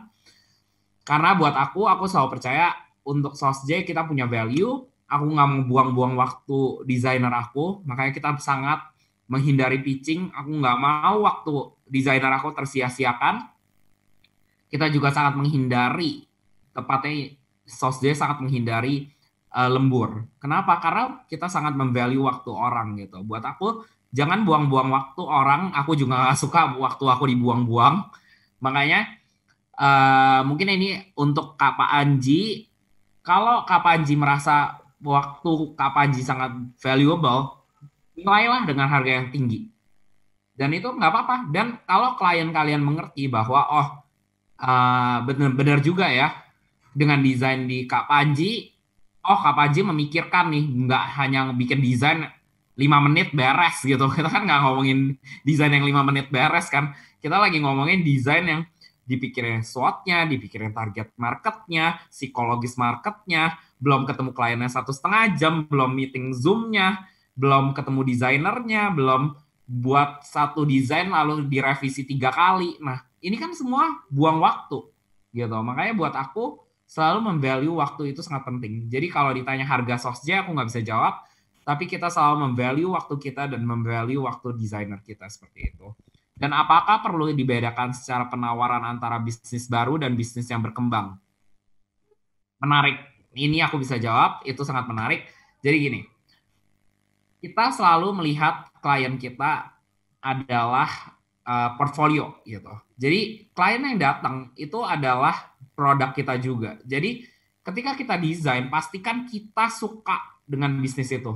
Speaker 2: Karena buat aku selalu percaya untuk SOSJ kita punya value. Aku nggak mau buang-buang waktu desainer aku. Makanya kita sangat menghindari pitching. Aku nggak mau waktu desainer aku tersia-siakan. Kita juga sangat menghindari, tepatnya SOSJ sangat menghindari lembur. Kenapa? Karena kita sangat memvalue waktu orang gitu. Buat aku, jangan buang-buang waktu orang. Aku juga gak suka waktu aku dibuang-buang. Makanya mungkin ini untuk Kak Panji. Kalau Kak Panji merasa waktu Kak Panji sangat valuable, nilailah dengan harga yang tinggi. Dan itu nggak apa-apa. Dan kalau klien kalian mengerti bahwa benar juga ya dengan desain di Kak Panji, Kak Panji memikirkan nih, nggak hanya bikin desain 5 menit beres gitu. Kita kan nggak ngomongin desain yang 5 menit beres kan. Kita lagi ngomongin desain yang dipikirin SWOT-nya, dipikirin target marketnya, psikologis marketnya, belum ketemu kliennya 1,5 jam, belum meeting Zoom-nya, belum ketemu desainernya, belum buat satu desain lalu direvisi 3 kali. Nah, ini kan semua buang waktu gitu. Makanya buat aku selalu memvalue waktu itu sangat penting. Jadi kalau ditanya harga SOSJ aku nggak bisa jawab, tapi kita selalu memvalue waktu kita dan memvalue waktu desainer kita seperti itu. Dan apakah perlu dibedakan secara penawaran antara bisnis baru dan bisnis yang berkembang? Menarik. Ini aku bisa jawab, itu sangat menarik. Jadi gini, kita selalu melihat klien kita adalah portfolio gitu. Jadi klien yang datang itu adalah produk kita juga. Jadi ketika kita desain, pastikan kita suka dengan bisnis itu.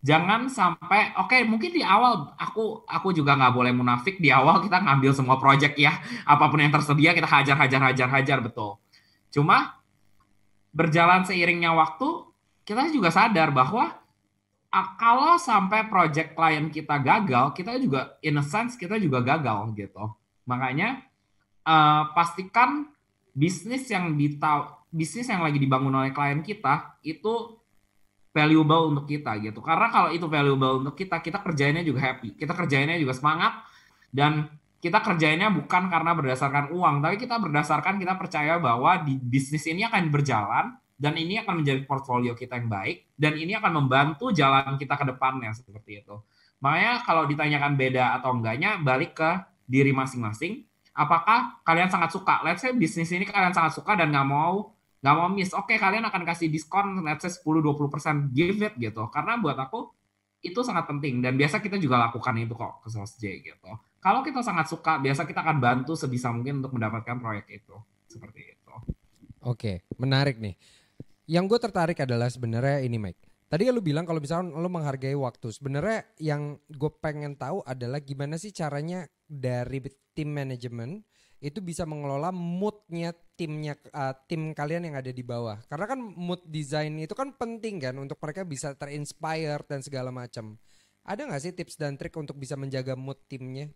Speaker 2: Jangan sampai, oke, mungkin di awal aku juga nggak boleh munafik, di awal kita ngambil semua project ya, apapun yang tersedia kita hajar betul. Cuma berjalan seiringnya waktu, kita juga sadar bahwa kalau sampai project klien kita gagal, kita juga in a sense kita juga gagal gitu. Makanya pastikan bisnis yang lagi dibangun oleh klien kita itu valuable untuk kita gitu. Karena kalau itu valuable untuk kita, kita kerjainnya juga happy, kita kerjainnya juga semangat, dan kita kerjainnya bukan karena berdasarkan uang, tapi kita percaya bahwa di bisnis ini akan berjalan, dan ini akan menjadi portfolio kita yang baik, dan ini akan membantu jalan kita ke depannya, seperti itu. Makanya kalau ditanyakan beda atau enggaknya, balik ke diri masing-masing. Apakah kalian sangat suka? Let's say bisnis ini kalian sangat suka dan nggak mau miss. Oke, kalian akan kasih diskon let's say 10-20%, give it gitu. Karena buat aku itu sangat penting, dan biasa kita juga lakukan itu kok ke SosJ gitu. Kalau kita sangat suka, biasa kita akan bantu sebisa mungkin untuk mendapatkan proyek itu. Seperti itu.
Speaker 1: Oke, menarik nih. Yang gue tertarik adalah sebenarnya ini, Mike. Tadi lu bilang kalau misalnya lu menghargai waktu. Sebenarnya yang gue pengen tahu adalah gimana sih caranya dari tim manajemen itu bisa mengelola moodnya tim kalian yang ada di bawah. Karena kan mood design itu kan penting kan untuk mereka bisa terinspire dan segala macam. Ada nggak sih tips dan trik untuk bisa menjaga mood timnya?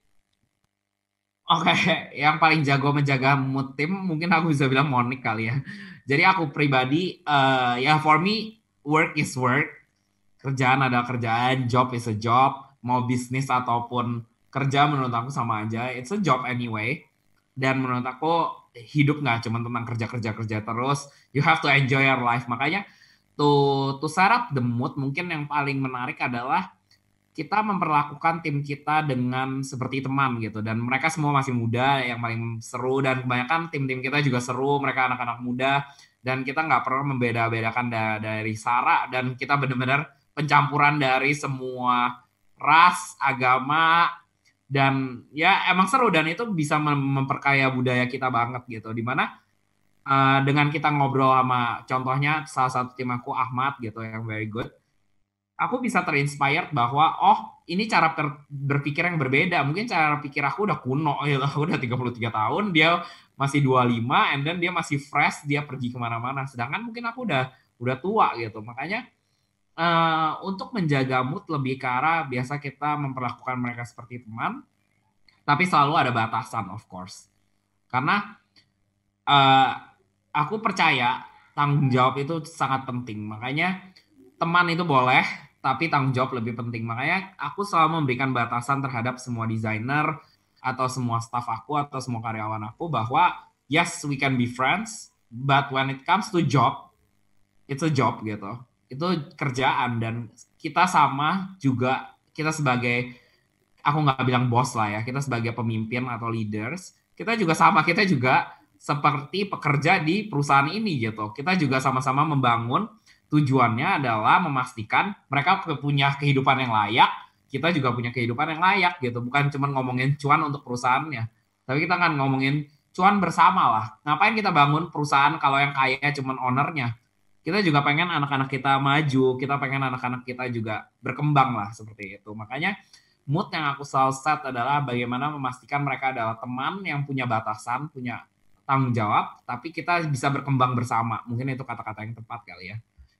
Speaker 2: Oke, yang paling jago menjaga mood tim mungkin aku bisa bilang Monik kali ya. Jadi aku pribadi, ya for me, work is work. Kerjaan adalah kerjaan, job is a job. Mau bisnis ataupun kerja menurut aku sama aja. It's a job anyway. Dan menurut aku hidup nggak cuma tentang kerja terus. You have to enjoy your life. Makanya to set up the mood, mungkin yang paling menarik adalah kita memperlakukan tim kita dengan seperti teman gitu, dan mereka semua masih muda, yang paling seru, dan kebanyakan tim-tim kita juga seru, mereka anak-anak muda, dan kita nggak pernah membeda-bedakan dari sara, dan kita benar-benar pencampuran dari semua ras, agama, dan ya emang seru, dan itu bisa memperkaya budaya kita banget gitu, dimana dengan kita ngobrol sama contohnya salah satu tim aku Ahmad gitu yang very good, aku bisa terinspired bahwa ini cara berpikir yang berbeda. Mungkin cara pikir aku udah kuno gitu. Aku udah 33 tahun, dia masih 25, and then dia masih fresh, dia pergi kemana-mana. Sedangkan mungkin aku udah tua gitu. Makanya untuk menjaga mood lebih ke arah biasa kita memperlakukan mereka seperti teman, tapi selalu ada batasan of course. Karena aku percaya tanggung jawab itu sangat penting. Makanya teman itu boleh, tapi tanggung jawab lebih penting. Makanya aku selalu memberikan batasan terhadap semua desainer atau semua staff aku atau semua karyawan aku bahwa yes, we can be friends, but when it comes to job, it's a job gitu. Itu kerjaan, dan kita sama juga, kita sebagai, aku nggak bilang bos lah ya, kita sebagai pemimpin atau leaders, kita juga sama, kita juga seperti pekerja di perusahaan ini gitu. Kita juga sama-sama membangun. Tujuannya adalah memastikan mereka punya kehidupan yang layak, kita juga punya kehidupan yang layak gitu. Bukan cuma ngomongin cuan untuk perusahaannya, tapi kita kan ngomongin cuan bersama lah. Ngapain kita bangun perusahaan kalau yang kaya cuma ownernya? Kita juga pengen anak-anak kita maju, kita pengen anak-anak kita juga berkembang lah, seperti itu. Makanya mood yang aku selalu set adalah bagaimana memastikan mereka adalah teman yang punya batasan, punya tanggung jawab, tapi kita bisa berkembang bersama. Mungkin itu kata-kata yang tepat kali ya.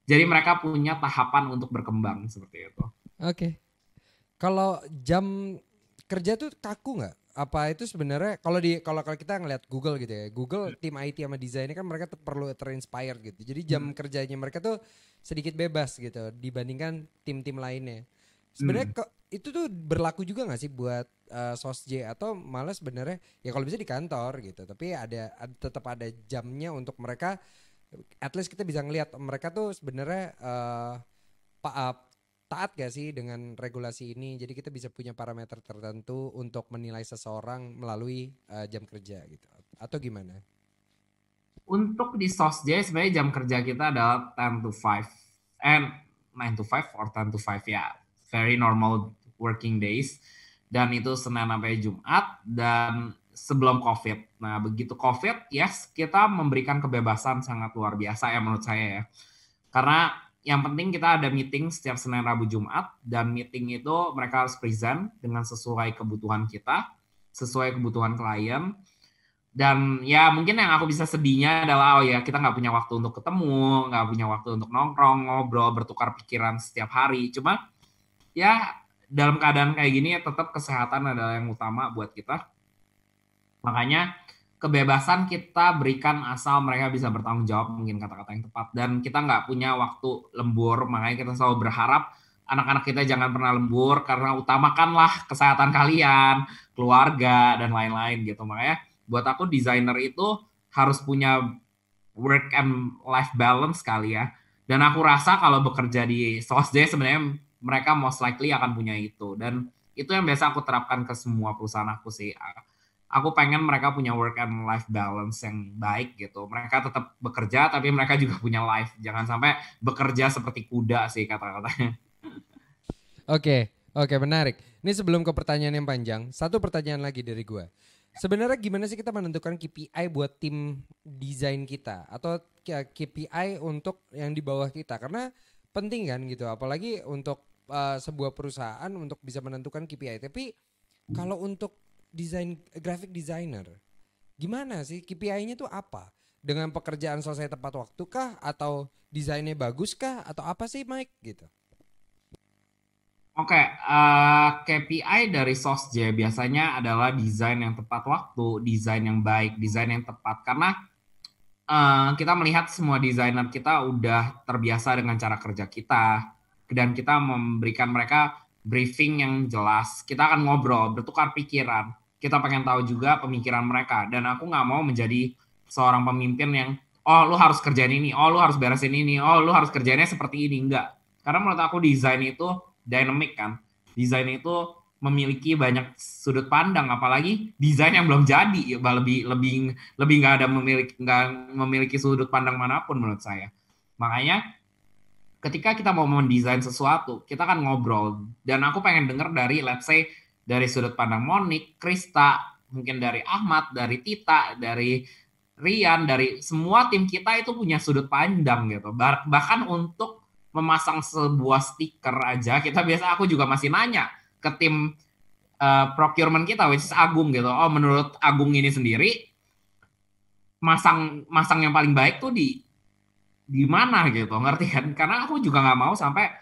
Speaker 2: Jadi mereka punya tahapan untuk berkembang seperti itu.
Speaker 1: Oke. Kalau jam kerja tuh kaku nggak? Apa itu sebenarnya kalau kita ngeliat Google gitu ya, Google tim IT sama desainnya kan mereka perlu terinspire gitu. Jadi jam kerjanya mereka tuh sedikit bebas gitu dibandingkan tim-tim lainnya. Sebenarnya itu tuh berlaku juga nggak sih buat SosJ, atau malah sebenarnya ya kalau bisa di kantor gitu, tapi tetap ada jamnya untuk mereka. At least kita bisa ngelihat mereka tuh sebenarnya taat gak sih dengan regulasi ini. Jadi kita bisa punya parameter tertentu untuk menilai seseorang melalui jam kerja gitu. Atau gimana?
Speaker 2: Untuk di SosJ sebenarnya jam kerja kita adalah 10 to 5 and 9 to 5 or 10 to 5 ya. Very normal working days. Dan itu Senin sampai Jumat dan sebelum COVID. Nah, begitu COVID, yes, kita memberikan kebebasan sangat luar biasa ya menurut saya ya. Karena yang penting kita ada meeting setiap Senin, Rabu, Jumat, dan meeting itu mereka harus present dengan sesuai kebutuhan kita, sesuai kebutuhan klien. Dan ya mungkin yang aku bisa sedihnya adalah kita nggak punya waktu untuk ketemu, nggak punya waktu untuk nongkrong, ngobrol, bertukar pikiran setiap hari. Cuma ya dalam keadaan kayak gini tetap kesehatan adalah yang utama buat kita. Makanya kebebasan kita berikan asal mereka bisa bertanggung jawab, mungkin kata-kata yang tepat. Dan kita nggak punya waktu lembur, makanya kita selalu berharap anak-anak kita jangan pernah lembur, karena utamakanlah kesehatan kalian, keluarga, dan lain-lain gitu. Makanya buat aku desainer itu harus punya work and life balance kali ya. Dan aku rasa kalau bekerja di Sosj sebenarnya mereka most likely akan punya itu. Dan itu yang biasa aku terapkan ke semua perusahaan aku sih. Aku pengen mereka punya work and life balance yang baik gitu. Mereka tetap bekerja tapi mereka juga punya life. Jangan sampai bekerja seperti kuda sih kata-katanya.
Speaker 1: Oke, menarik. Ini sebelum ke pertanyaan yang panjang, satu pertanyaan lagi dari gue. Sebenarnya gimana sih kita menentukan KPI buat tim desain kita atau KPI untuk yang di bawah kita? Karena penting kan gitu, apalagi untuk sebuah perusahaan untuk bisa menentukan KPI. Tapi kalau untuk graphic designer, gimana sih KPI-nya tuh apa? Dengan pekerjaan selesai tepat waktu kah? Atau desainnya bagus kah? Atau apa sih Mike gitu?
Speaker 2: Oke, KPI dari Sosj biasanya adalah desain yang tepat waktu, desain yang baik, desain yang tepat. Karena kita melihat semua desainer kita udah terbiasa dengan cara kerja kita. Dan kita memberikan mereka briefing yang jelas. Kita akan ngobrol, bertukar pikiran. Kita pengen tahu juga pemikiran mereka. Dan aku nggak mau menjadi seorang pemimpin yang, lu harus kerjain ini, lu harus beresin ini, lu harus kerjainnya seperti ini. Enggak. Karena menurut aku desain itu dynamic kan. Desain itu memiliki banyak sudut pandang, apalagi desain yang belum jadi, lebih nggak memiliki sudut pandang manapun menurut saya. Makanya ketika kita mau mendesain sesuatu, kita kan ngobrol, dan aku pengen dengar dari let's say dari sudut pandang Monik, Krista, mungkin dari Ahmad, dari Tita, dari Rian, dari semua tim kita itu punya sudut pandang gitu. Bahkan untuk memasang sebuah stiker aja, aku juga masih nanya ke tim procurement kita, which is Agung gitu. Menurut Agung ini sendiri, masang yang paling baik tuh di mana gitu, ngerti kan? Karena aku juga nggak mau sampai,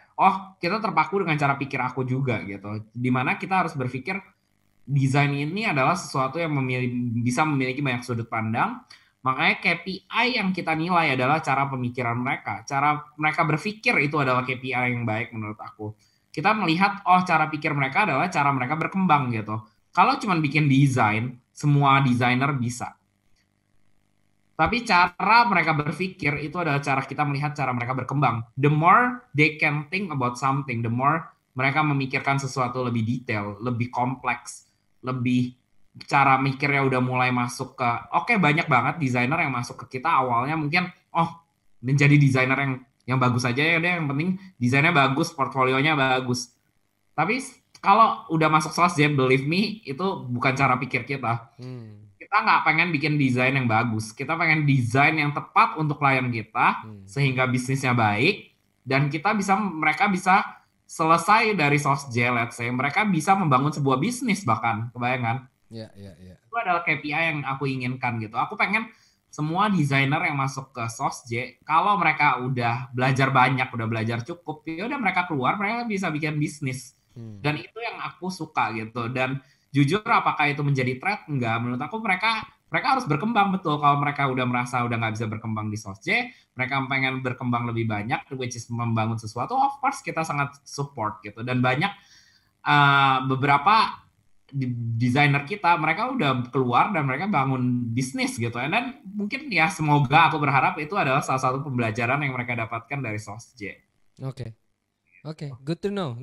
Speaker 2: kita terpaku dengan cara pikir aku juga gitu. Dimana kita harus berpikir desain ini adalah sesuatu yang bisa memiliki banyak sudut pandang. Makanya KPI yang kita nilai adalah cara pemikiran mereka. Cara mereka berpikir itu adalah KPI yang baik menurut aku. Kita melihat, cara pikir mereka adalah cara mereka berkembang gitu. Kalau cuma bikin desain, semua desainer bisa. Tapi cara mereka berpikir itu adalah cara kita melihat cara mereka berkembang. The more they can think about something, the more mereka memikirkan sesuatu lebih detail, lebih kompleks, lebih cara mikirnya udah mulai masuk ke, banyak banget desainer yang masuk ke kita awalnya mungkin menjadi desainer yang bagus aja ya deh, yang penting desainnya bagus, portfolionya bagus. Tapi kalau udah masuk Sosj, believe me, itu bukan cara pikir kita. Kita nggak pengen bikin desain yang bagus, kita pengen desain yang tepat untuk klien kita, sehingga bisnisnya baik, dan mereka bisa selesai dari Sosj, let's say, mereka bisa membangun sebuah bisnis bahkan, kebayang?
Speaker 1: Ya.
Speaker 2: Itu adalah KPI yang aku inginkan gitu. Aku pengen semua desainer yang masuk ke Sosj, kalau mereka udah belajar banyak, udah belajar cukup, ya udah mereka keluar, mereka bisa bikin bisnis. Dan itu yang aku suka gitu. Dan jujur apakah itu menjadi threat? Enggak. Menurut aku mereka harus berkembang, betul. Kalau mereka udah merasa udah nggak bisa berkembang di Sosj, mereka pengen berkembang lebih banyak, which is membangun sesuatu, of course kita sangat support gitu. Dan banyak beberapa desainer kita, mereka udah keluar dan mereka bangun bisnis gitu. Dan mungkin ya semoga, aku berharap itu adalah salah satu pembelajaran yang mereka dapatkan dari Sosj.
Speaker 1: Oke, good to know.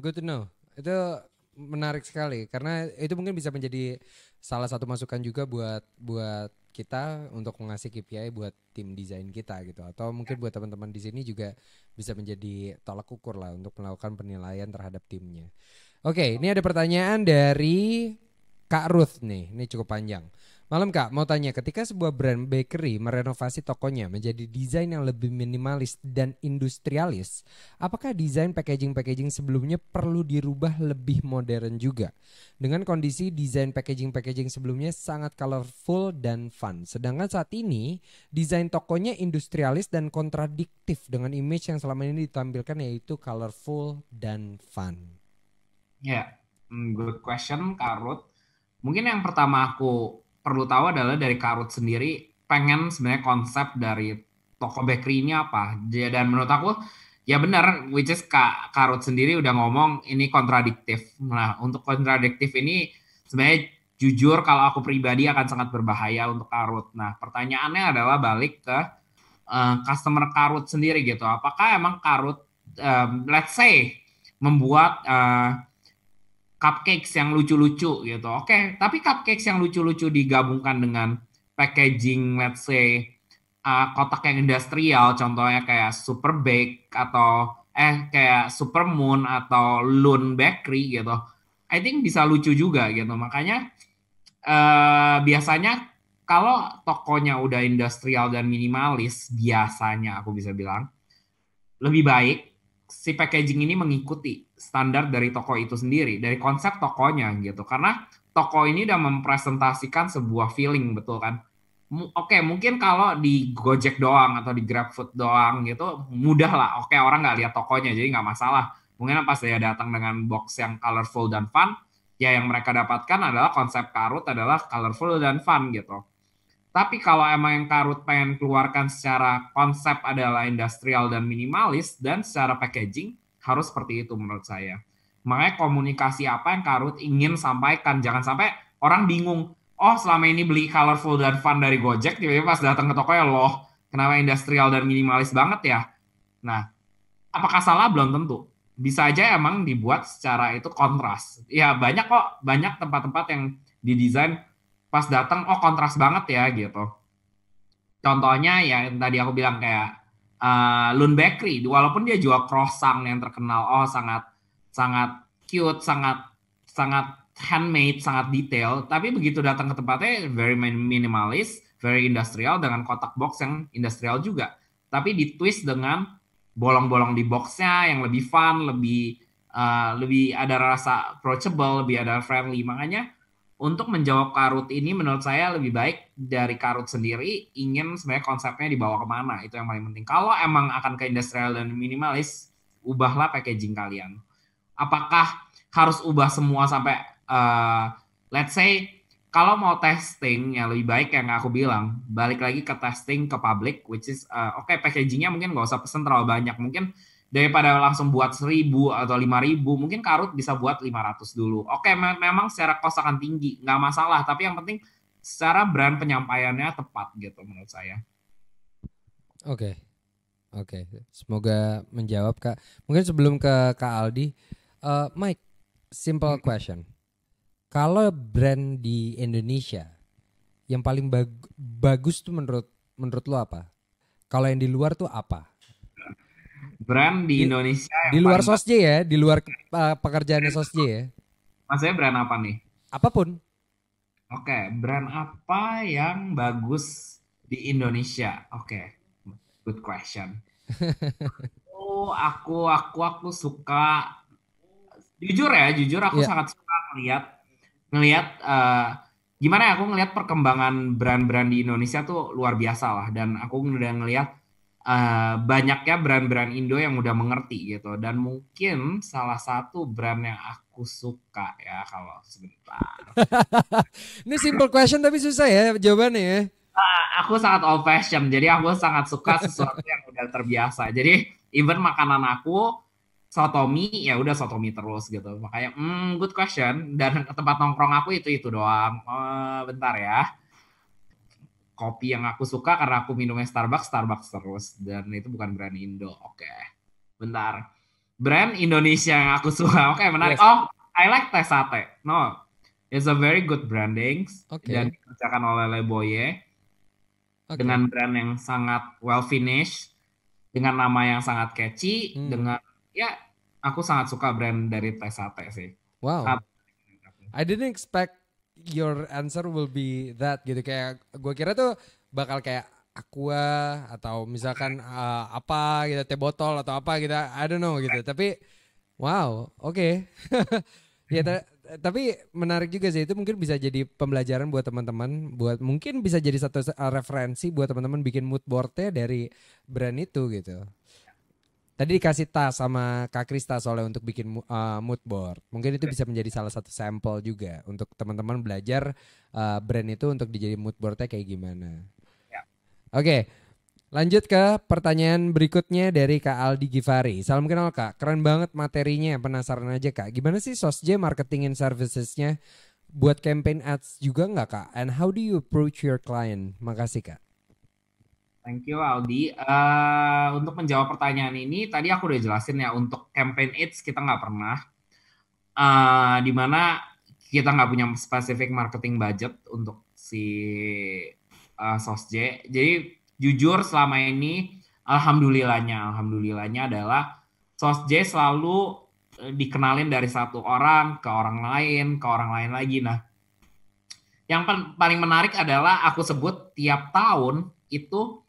Speaker 1: Itu menarik sekali karena itu mungkin bisa menjadi salah satu masukan juga buat kita untuk mengasih KPI buat tim desain kita gitu, atau mungkin buat teman-teman di sini juga bisa menjadi tolak ukur lah untuk melakukan penilaian terhadap timnya. Oke, ini ada pertanyaan dari Kak Ruth nih, ini cukup panjang. Malam Kak, mau tanya, ketika sebuah brand bakery merenovasi tokonya menjadi desain yang lebih minimalis dan industrialis, apakah desain packaging-packaging sebelumnya perlu dirubah lebih modern juga? Dengan kondisi desain packaging-packaging sebelumnya sangat colorful dan fun. Sedangkan saat ini, desain tokonya industrialis dan kontradiktif dengan image yang selama ini ditampilkan yaitu colorful dan fun.
Speaker 2: Ya, good question, Karut. Mungkin yang pertama aku perlu tahu adalah dari Karut sendiri pengen sebenarnya konsep dari toko bakery ini apa. Dan menurut aku ya benar, which is Karut sendiri udah ngomong ini kontradiktif. Nah, untuk kontradiktif ini sebenarnya jujur kalau aku pribadi akan sangat berbahaya untuk Karut. Nah, pertanyaannya adalah balik ke customer Karut sendiri gitu. Apakah emang Karut, let's say, membuat cupcakes yang lucu-lucu gitu. Oke, tapi cupcakes yang lucu-lucu digabungkan dengan packaging, let's say, kotak yang industrial, contohnya kayak Super Bake atau kayak Super Moon atau Loon Bakery gitu. I think bisa lucu juga gitu. Makanya biasanya kalau tokonya udah industrial dan minimalis, biasanya aku bisa bilang lebih baik si packaging ini mengikuti standar dari toko itu sendiri, dari konsep tokonya gitu. Karena toko ini udah mempresentasikan sebuah feeling, betul kan? Oke, mungkin kalau di Gojek doang atau di GrabFood doang gitu, mudah lah. Oke, orang nggak lihat tokonya, jadi nggak masalah. Mungkin pas dia datang dengan box yang colorful dan fun, ya yang mereka dapatkan adalah konsep Karut adalah colorful dan fun gitu. Tapi kalau emang yang Karut pengen keluarkan secara konsep adalah industrial dan minimalis dan secara packaging harus seperti itu menurut saya. Makanya komunikasi apa yang Karut ingin sampaikan. Jangan sampai orang bingung. Oh selama ini beli colorful dan fun dari Gojek, tiba-tiba pas datang ke toko ya loh, kenapa industrial dan minimalis banget ya? Nah, apakah salah? Belum tentu. Bisa aja emang dibuat secara itu kontras. Ya banyak kok, banyak tempat-tempat yang didesain pas datang oh kontras banget ya gitu. Contohnya ya yang tadi aku bilang kayak Loon Bakery, walaupun dia jual croissant yang terkenal oh sangat sangat cute, sangat sangat handmade, sangat detail, tapi begitu datang ke tempatnya very minimalis, very industrial dengan kotak box yang industrial juga. Tapi ditwist dengan bolong-bolong di boxnya yang lebih fun, lebih ada rasa approachable, lebih ada friendly. Makanya untuk menjawab Karut ini menurut saya lebih baik dari Karut sendiri ingin sebenarnya konsepnya dibawa kemana, itu yang paling penting. Kalau emang akan ke industrial dan minimalis, ubahlah packaging kalian. Apakah harus ubah semua sampai let's say kalau mau testing yang lebih baik yang aku bilang balik lagi ke testing ke public, which is packagingnya mungkin nggak usah pesen terlalu banyak, mungkin daripada langsung buat 1.000 atau 5.000, mungkin Karut bisa buat 500 dulu. Oke, memang secara cost akan tinggi, nggak masalah. Tapi yang penting secara brand penyampaiannya tepat gitu menurut saya.
Speaker 1: Oke. Semoga menjawab Kak. Mungkin sebelum ke Kak Aldi, Mike, simple question. Kalau brand di Indonesia yang paling bagus tuh menurut lo apa? Kalau yang di luar tuh apa?
Speaker 2: Brand di Indonesia
Speaker 1: di luar Sosj ya, di luar pekerjaannya Sosj ya.
Speaker 2: Maksudnya brand apa nih?
Speaker 1: Apapun.
Speaker 2: Oke, brand apa yang bagus di Indonesia? Oke, good question. Aku suka jujur aku sangat suka ngelihat gimana ya, aku ngelihat perkembangan brand-brand di Indonesia tuh luar biasa lah, dan aku udah ngelihat banyaknya brand-brand Indo yang udah mengerti gitu, dan mungkin salah satu brand yang aku suka ya kalau sebentar.
Speaker 1: Ini simple question tapi susah ya jawabannya ya.
Speaker 2: Aku sangat old fashion, jadi aku sangat suka sesuatu yang udah terbiasa. Jadi even makanan aku sotomi ya udah sotomi terus gitu. Makanya good question. Dan tempat nongkrong aku itu doang. Bentar ya. Kopi yang aku suka karena aku minumnya Starbucks terus, dan itu bukan brand Indo. Oke. Bentar. Brand Indonesia yang aku suka. Oke, menarik. Yes. Oh, I like Teh Sate. No. It's a very good branding. Dan dikerjakan oleh Leboye. Dengan brand yang sangat well finished, dengan nama yang sangat catchy, dengan aku sangat suka brand dari Teh Sate sih.
Speaker 1: Wow. I didn't expect your answer will be that gitu. Kayak gue kira tuh bakal kayak aqua atau misalkan apa gitu, teh botol atau apa gitu, I don't know gitu. Tapi wow, oke. Ya tapi menarik juga sih, itu mungkin bisa jadi pembelajaran buat teman-teman, buat mungkin bisa jadi satu referensi buat teman-teman bikin mood boardnya dari brand itu gitu. Tadi dikasih tas sama Kak Krista soalnya untuk bikin mood board. Mungkin itu bisa menjadi salah satu sampel juga untuk teman-teman belajar brand itu untuk dijadi mood boardnya kayak gimana. Oke, lanjut ke pertanyaan berikutnya dari Kak Aldi Givari. Salam kenal Kak, keren banget materinya, penasaran aja Kak. Gimana sih Sosj marketing and servicesnya? Buat campaign ads juga nggak Kak? And how do you approach your client? Makasih Kak.
Speaker 2: Thank you Aldi. Untuk menjawab pertanyaan ini, tadi aku udah jelasin ya, untuk campaign ads kita nggak pernah. Dimana kita nggak punya specific marketing budget untuk si Sosj. Jadi jujur selama ini alhamdulillahnya adalah Sosj selalu dikenalin dari satu orang ke orang lain lagi. Nah, yang paling menarik adalah aku sebut tiap tahun itu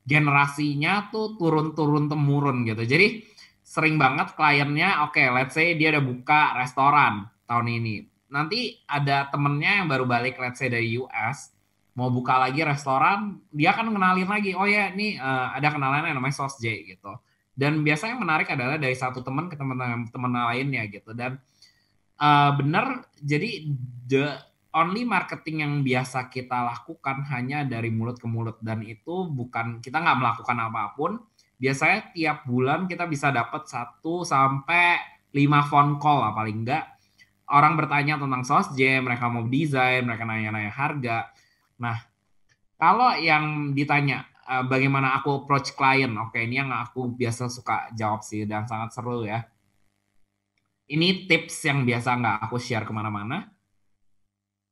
Speaker 2: generasinya tuh turun temurun gitu. Jadi sering banget kliennya, oke, let's say dia udah buka restoran tahun ini. Nanti ada temennya yang baru balik, let's say dari US, mau buka lagi restoran, dia akan kenalin lagi, oh ya ini ada kenalan yang namanya Sosj gitu. Dan biasanya yang menarik adalah dari satu teman ke teman lainnya gitu. Dan benar, jadi the only marketing yang biasa kita lakukan hanya dari mulut ke mulut, dan itu bukan, kita nggak melakukan apapun. Biasanya tiap bulan kita bisa dapat 1 sampai 5 phone call lah paling enggak. Orang bertanya tentang Sosj, mereka mau desain, mereka nanya-nanya harga. Nah, kalau yang ditanya bagaimana aku approach klien, oke, ini yang aku biasa suka jawab sih dan sangat seru ya. Ini tips yang biasa nggak aku share kemana-mana.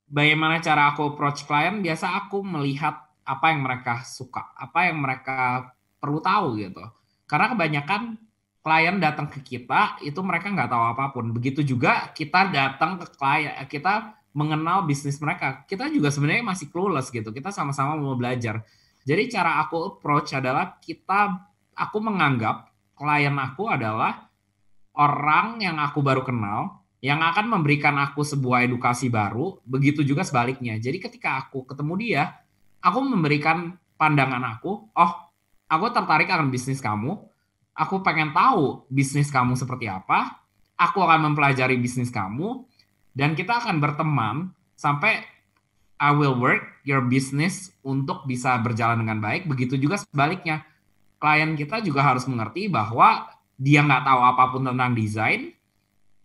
Speaker 2: Bagaimana cara aku approach klien? Biasa aku melihat apa yang mereka suka, apa yang mereka perlu tahu gitu. Karena kebanyakan klien datang ke kita itu mereka nggak tahu apapun. Begitu juga kita datang ke klien, kita mengenal bisnis mereka. Kita juga sebenarnya masih clueless gitu. Kita sama-sama mau belajar. Jadi cara aku approach adalah aku menganggap klien aku adalah orang yang aku baru kenal, yang akan memberikan aku sebuah edukasi baru, begitu juga sebaliknya. Jadi ketika aku ketemu dia, aku memberikan pandangan aku, oh, aku tertarik akan bisnis kamu, aku pengen tahu bisnis kamu seperti apa, aku akan mempelajari bisnis kamu, dan kita akan berteman sampai I will work your business untuk bisa berjalan dengan baik. Begitu juga sebaliknya. Klien kita juga harus mengerti bahwa dia nggak tahu apapun tentang desain,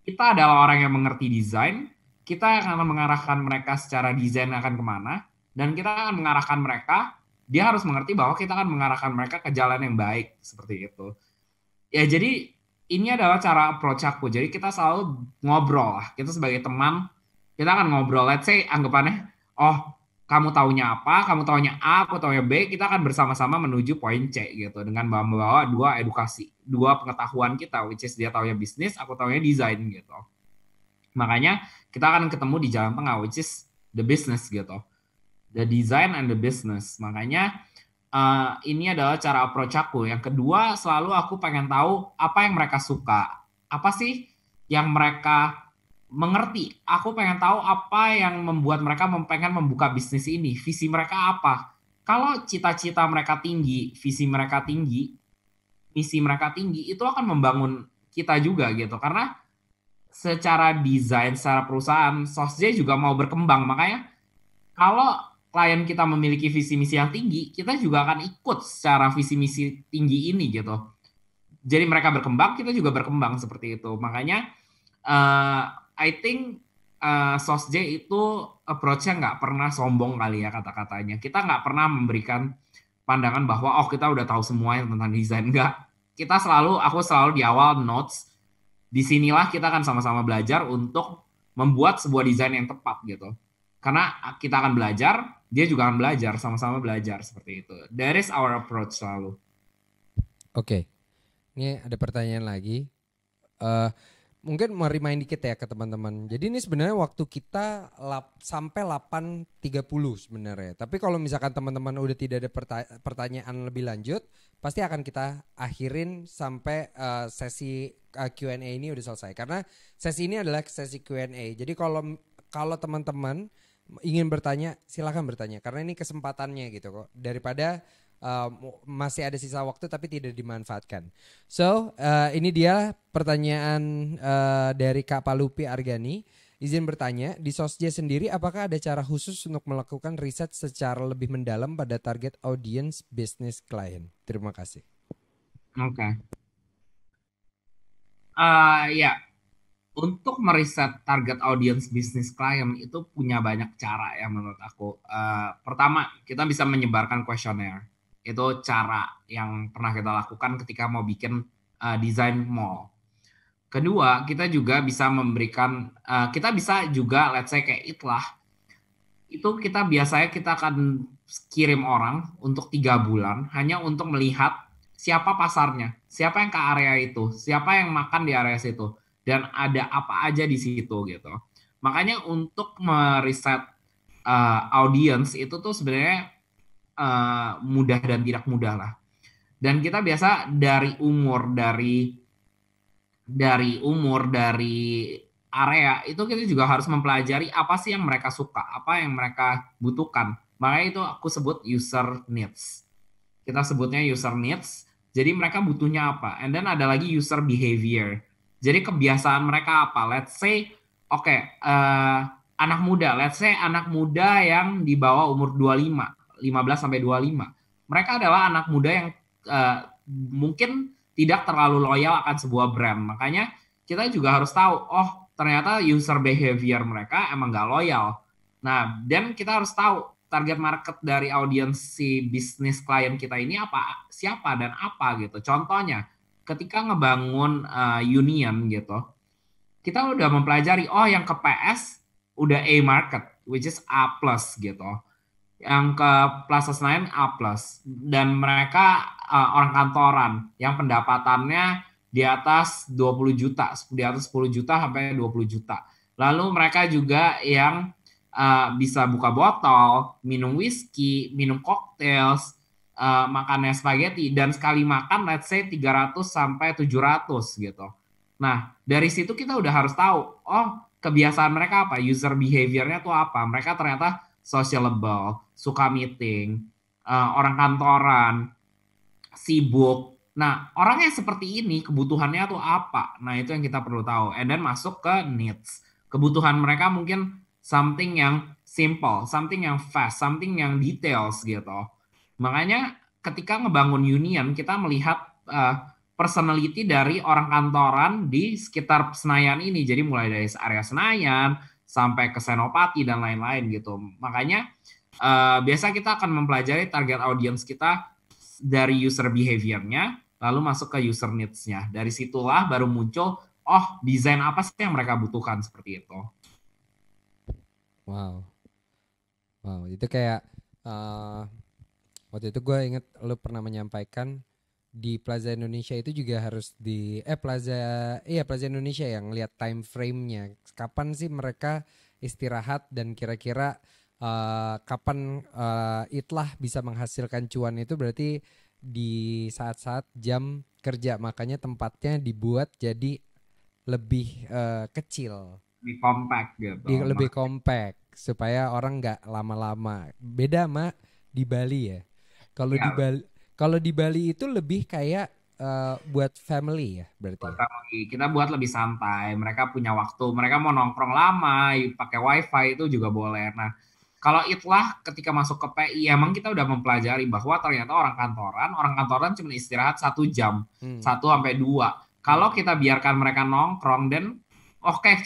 Speaker 2: kita adalah orang yang mengerti desain, kita akan mengarahkan mereka secara desain akan kemana, dan kita akan mengarahkan mereka, dia harus mengerti bahwa kita akan mengarahkan mereka ke jalan yang baik, seperti itu. Ya, jadi ini adalah cara approach aku. Jadi kita selalu ngobrol lah, kita sebagai teman, kita akan ngobrol, let's say anggapannya, oh, kamu taunya apa, kamu taunya A, aku taunya B, kita akan bersama-sama menuju poin C gitu, dengan membawa 2 edukasi, 2 pengetahuan kita, which is dia taunya bisnis, aku taunya desain gitu. Makanya kita akan ketemu di jalan tengah, which is the business gitu, the design and the business. Makanya ini adalah cara approach aku. Yang kedua, selalu aku pengen tahu apa yang mereka suka, apa sih yang mereka mengerti. Aku pengen tahu apa yang membuat mereka pengen membuka bisnis ini. Visi mereka apa? Kalau cita-cita mereka tinggi, visi mereka tinggi, misi mereka tinggi, itu akan membangun kita juga gitu. Karena secara desain, secara perusahaan, Sosj juga mau berkembang. Makanya kalau klien kita memiliki visi misi yang tinggi, kita juga akan ikut secara visi misi tinggi ini gitu. Jadi mereka berkembang, kita juga berkembang seperti itu. Makanya I think Sosj itu approach-nya nggak pernah sombong kali ya kata-katanya. Kita nggak pernah memberikan pandangan bahwa oh kita udah tahu semua yang tentang desain. Nggak. Aku selalu di awal notes, disinilah kita akan sama-sama belajar untuk membuat sebuah desain yang tepat gitu. Karena kita akan belajar, dia juga akan belajar, sama-sama belajar seperti itu. That is our approach selalu.
Speaker 1: Oke. Ini ada pertanyaan lagi. mungkin mau remind dikit ya ke teman-teman. Jadi ini sebenarnya waktu kita sampai 8.30 sebenarnya. Tapi kalau misalkan teman-teman udah tidak ada pertanyaan lebih lanjut, pasti akan kita akhirin sampai sesi Q&A ini udah selesai. Karena sesi ini adalah sesi Q&A. Jadi kalau teman-teman ingin bertanya, silakan bertanya. Karena ini kesempatannya gitu kok. Daripada masih ada sisa waktu tapi tidak dimanfaatkan. So ini dia pertanyaan dari Kak Palupi Argani. Izin bertanya, di Sosj sendiri apakah ada cara khusus untuk melakukan riset secara lebih mendalam pada target audience bisnis klien? Terima kasih.
Speaker 2: Oke. Ya, untuk meriset target audience bisnis klien itu punya banyak cara ya menurut aku. Pertama, kita bisa menyebarkan kuesioner. Itu cara yang pernah kita lakukan ketika mau bikin desain mall. Kedua, kita juga bisa memberikan, kita bisa juga let's say kayak Itlah, itu biasanya kita akan kirim orang untuk 3 bulan hanya untuk melihat siapa pasarnya, siapa yang ke area itu, siapa yang makan di area situ, dan ada apa aja di situ gitu. Makanya untuk meriset audience itu tuh sebenarnya mudah dan tidak mudah lah. Dan kita biasa dari area itu kita juga harus mempelajari apa sih yang mereka suka, apa yang mereka butuhkan. Makanya itu aku sebut user needs. Kita sebutnya user needs. Jadi mereka butuhnya apa? And then ada lagi user behavior. Jadi kebiasaan mereka apa? Let's say, anak muda. Let's say anak muda yang di bawah umur 25, 15 sampai 25. Mereka adalah anak muda yang mungkin tidak terlalu loyal akan sebuah brand. Makanya kita juga harus tahu, ternyata user behavior mereka emang nggak loyal. Nah, dan kita harus tahu target market dari audiens si bisnis klien kita ini siapa dan apa gitu. Contohnya, ketika ngebangun union gitu, kita udah mempelajari, yang ke PS udah A market, which is A plus gitu. Yang ke Plaza Senayan A plus. Dan mereka orang kantoran yang pendapatannya di atas 20 juta, di atas 10 juta sampai 20 juta. Lalu mereka juga yang bisa buka botol, minum whisky, minum cocktails, makannya spaghetti, dan sekali makan let's say 300 sampai 700 gitu. Nah, dari situ kita udah harus tahu, kebiasaan mereka apa, user behavior-nya tuh apa. Mereka ternyata sociable, suka meeting, orang kantoran, sibuk. Nah, orangnya seperti ini, kebutuhannya tuh apa? Nah, itu yang kita perlu tahu. And then masuk ke needs. Kebutuhan mereka mungkin something yang simple, something yang fast, something yang details gitu. Makanya ketika ngebangun union, kita melihat personality dari orang kantoran di sekitar Senayan ini. Jadi mulai dari area Senayan, sampai ke Senopati, dan lain-lain gitu. Makanya biasa kita akan mempelajari target audience kita dari user behavior-nya, lalu masuk ke user needs-nya. Dari situlah baru muncul, desain apa sih yang mereka butuhkan, seperti itu.
Speaker 1: Wow, itu kayak waktu itu gue inget lo pernah menyampaikan di Plaza Indonesia itu juga harus Plaza Indonesia yang lihat time frame-nya. Kapan sih mereka istirahat dan kira-kira kapan Itlah bisa menghasilkan cuan, itu berarti di saat-saat jam kerja. Makanya tempatnya dibuat jadi lebih kecil,
Speaker 2: lebih compact gitu.
Speaker 1: Lebih compact supaya orang nggak lama-lama. Beda sama di Bali ya. Kalau di Bali itu lebih kayak buat family ya berarti.
Speaker 2: Buat family. Kita buat lebih santai. Mereka punya waktu. Mereka mau nongkrong lama, pakai wifi itu juga boleh. Nah, kalau Itlah ketika masuk ke PI, emang kita udah mempelajari bahwa ternyata orang kantoran cuma istirahat 1 jam, 1 sampai 2. Kalau kita biarkan mereka nongkrong, dan